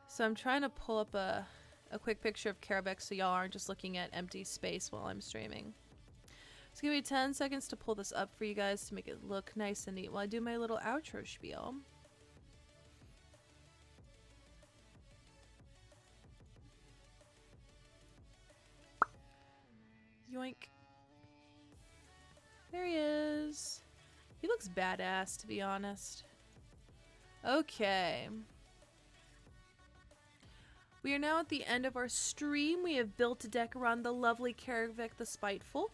so I'm trying to pull up a quick picture of Kaerveck so y'all aren't just looking at empty space while I'm streaming. So give me 10 seconds to pull this up for you guys to make it look nice and neat while I do my little outro spiel. Yoink. There he is. He looks badass, to be honest. Okay. We are now at the end of our stream. We have built a deck around the lovely Kaerveck the Spiteful.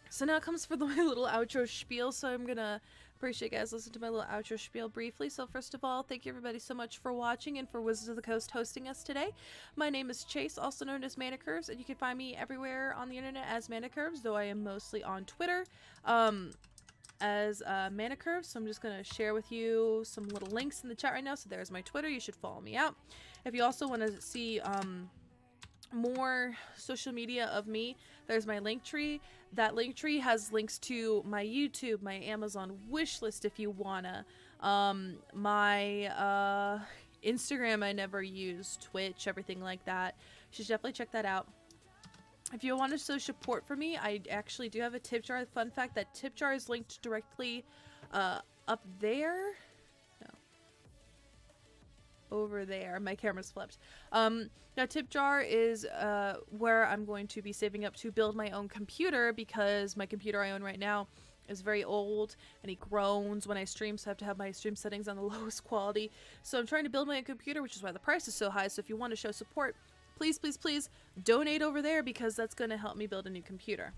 So now it comes for my little outro spiel. So I'm gonna appreciate you guys listen to my little outro spiel briefly. So first of all, thank you everybody so much for watching and for Wizards of the Coast hosting us today. My name is Chase, also known as Mana Curves, and you can find me everywhere on the internet as Mana Curves, though I am mostly on Twitter as Mana Curves. So I'm just gonna share with you some little links in the chat right now. So there's my Twitter. You should follow me out. If you also want to see more social media of me, there's my link tree. That link tree has links to my YouTube, my Amazon wish list if you wanna, my Instagram I never use, Twitch, everything like that. You should definitely check that out. If you want to show support for me, I actually do have a tip jar. Fun fact, that tip jar is linked directly up there. Over there, my camera's flipped. Now tip jar is where I'm going to be saving up to build my own computer, because my computer I own right now is very old and he groans when I stream, so I have to have my stream settings on the lowest quality. So I'm trying to build my own computer, which is why the price is so high. So if you want to show support, please, please, please donate over there, because that's going to help me build a new computer.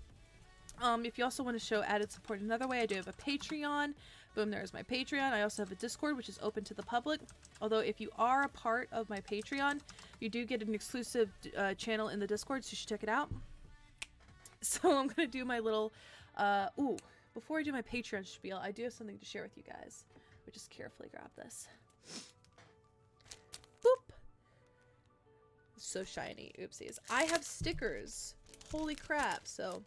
If you also want to show added support another way, I do have a Patreon. Boom, there's my Patreon. I also have a Discord, which is open to the public. Although if you are a part of my Patreon, you do get an exclusive channel in the Discord, so you should check it out. So I'm going to do my little... before I do my Patreon spiel, I do have something to share with you guys. Let me just carefully grab this. Boop! So shiny. Oopsies. I have stickers. Holy crap. So...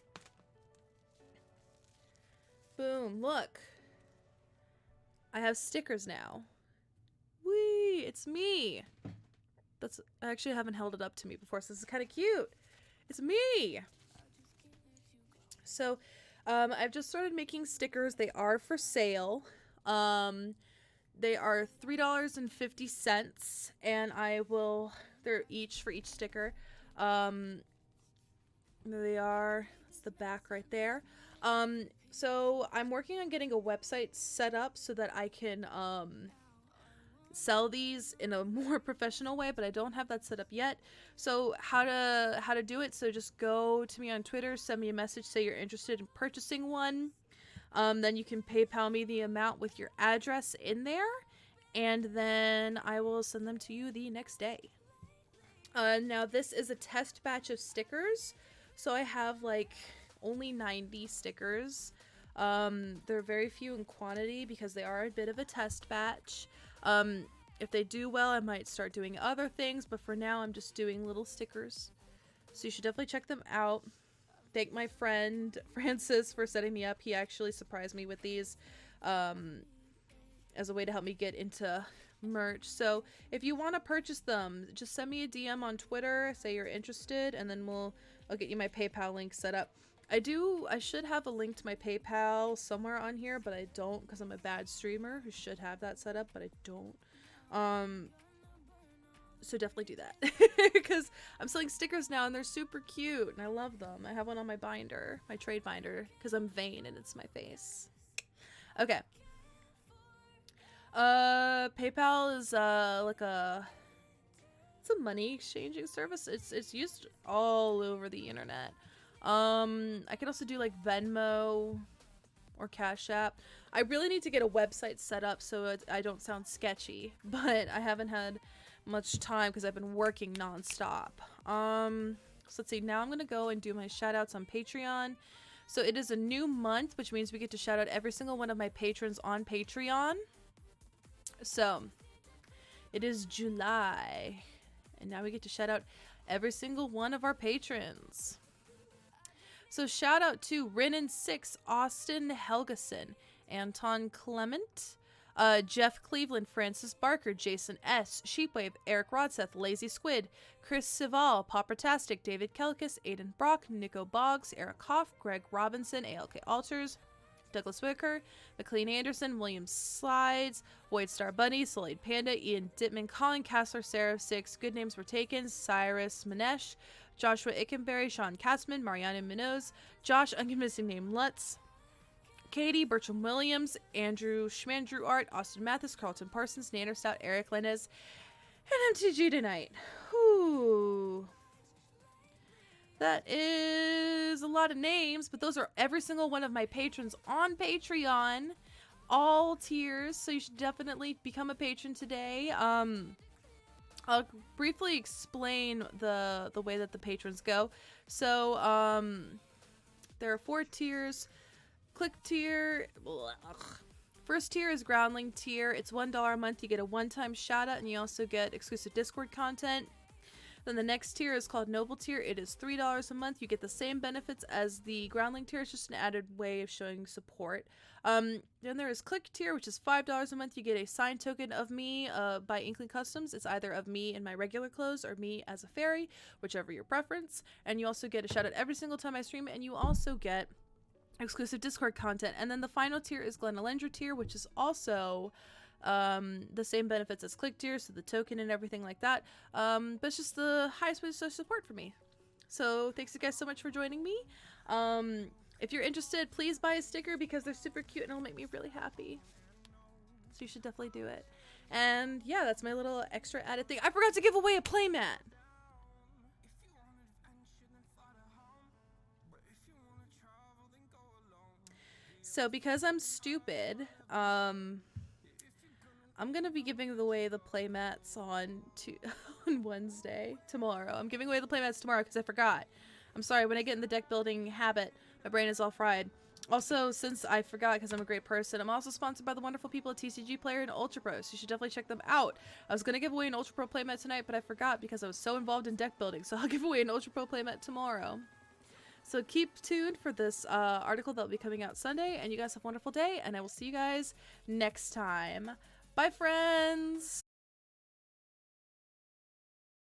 boom, look. I have stickers now. Whee, it's me. I actually haven't held it up to me before, so this is kind of cute. It's me. So, I've just started making stickers. They are for sale. They are $3.50, and they're each for each sticker. There they are. That's the back right there. So I'm working on getting a website set up so that I can sell these in a more professional way, but I don't have that set up yet. So how to do it? So just go to me on Twitter, send me a message, say you're interested in purchasing one. Then you can PayPal me the amount with your address in there, and then I will send them to you the next day. Now this is a test batch of stickers, so I have like only 90 stickers. They're very few in quantity because they are a bit of a test batch. If they do well, I might start doing other things, but for now I'm just doing little stickers. So you should definitely check them out. Thank my friend Francis for setting me up. He actually surprised me with these as a way to help me get into merch. So if you want to purchase them, just send me a DM on Twitter, say you're interested, and then I'll get you my PayPal link set up. I should have a link to my PayPal somewhere on here, but I don't, because I'm a bad streamer who should have that set up, but I don't. So definitely do that, because I'm selling stickers now and they're super cute and I love them. I have one on my binder, my trade binder, because I'm vain and it's my face. Okay. PayPal is it's a money exchanging service. It's used all over the internet. I could also do like Venmo or Cash App. I really need to get a website set up so I don't sound sketchy, but I haven't had much time because I've been working nonstop. So let's see, now I'm gonna go and do my shout outs on Patreon. So it is a new month, which means we get to shout out every single one of my patrons on Patreon. So it is July, and now we get to shout out every single one of our patrons. So shout out to Rin6, Austin Helgeson, Anton Clement, Jeff Cleveland, Francis Barker, Jason S., Sheepwave, Eric Rodseth, Lazy Squid, Chris Sival, Poppertastic, David Kelkis, Aiden Brock, Nico Boggs, Eric Hoff, Greg Robinson, ALK Alters, Douglas Whitaker, McLean Anderson, William Slides, Void Star Bunny, Solid Panda, Ian Dittman, Colin Kassler, Sarah 6, Good Names Were Taken, Cyrus Manesh, Joshua Ickenberry, Sean Katzman, Mariana Minoz, Josh, Unconvincing Name Lutz, Katie, Bertram Williams, Andrew Schmandrew Art, Austin Mathis, Carlton Parsons, Nanner Stout, Eric Lenez, and MTG tonight. Whew. That is a lot. lot of names, but those are every single one of my patrons on Patreon, all tiers. So you should definitely become a patron today. I'll briefly explain the way that the patrons go. So there are 4 tiers. Click tier. First tier is Groundling tier. It's $1 a month. You get a one-time shout out, and you also get exclusive Discord content. Then the next tier is called Noble tier. It is $3 a month. You get the same benefits as the Groundling tier. It's just an added way of showing support. Then there is Click tier, which is $5 a month. You get a signed token of me by Inkling Customs. It's either of me in my regular clothes or me as a fairy, whichever your preference. And you also get a shout out every single time I stream, and you also get exclusive Discord content. And then the final tier is Glenalendra tier, which is also the same benefits as Click tier, so the token and everything like that, but it's just the highest way to show support for me. So thanks you guys so much for joining me. If you're interested, please buy a sticker because they're super cute and it'll make me really happy, so you should definitely do it. And yeah, that's my little extra added thing. I forgot to give away a playmat. So because I'm stupid, I'm gonna be giving away the playmats on Wednesday, tomorrow. I'm giving away the playmats tomorrow because I forgot. I'm sorry, when I get in the deck building habit, my brain is all fried. Also, since I forgot because I'm a great person, I'm also sponsored by the wonderful people at TCG Player and Ultra Pro, so you should definitely check them out. I was gonna give away an Ultra Pro playmat tonight, but I forgot because I was so involved in deck building, so I'll give away an Ultra Pro playmat tomorrow. So keep tuned for this article that will be coming out Sunday, and you guys have a wonderful day, and I will see you guys next time. Bye, friends!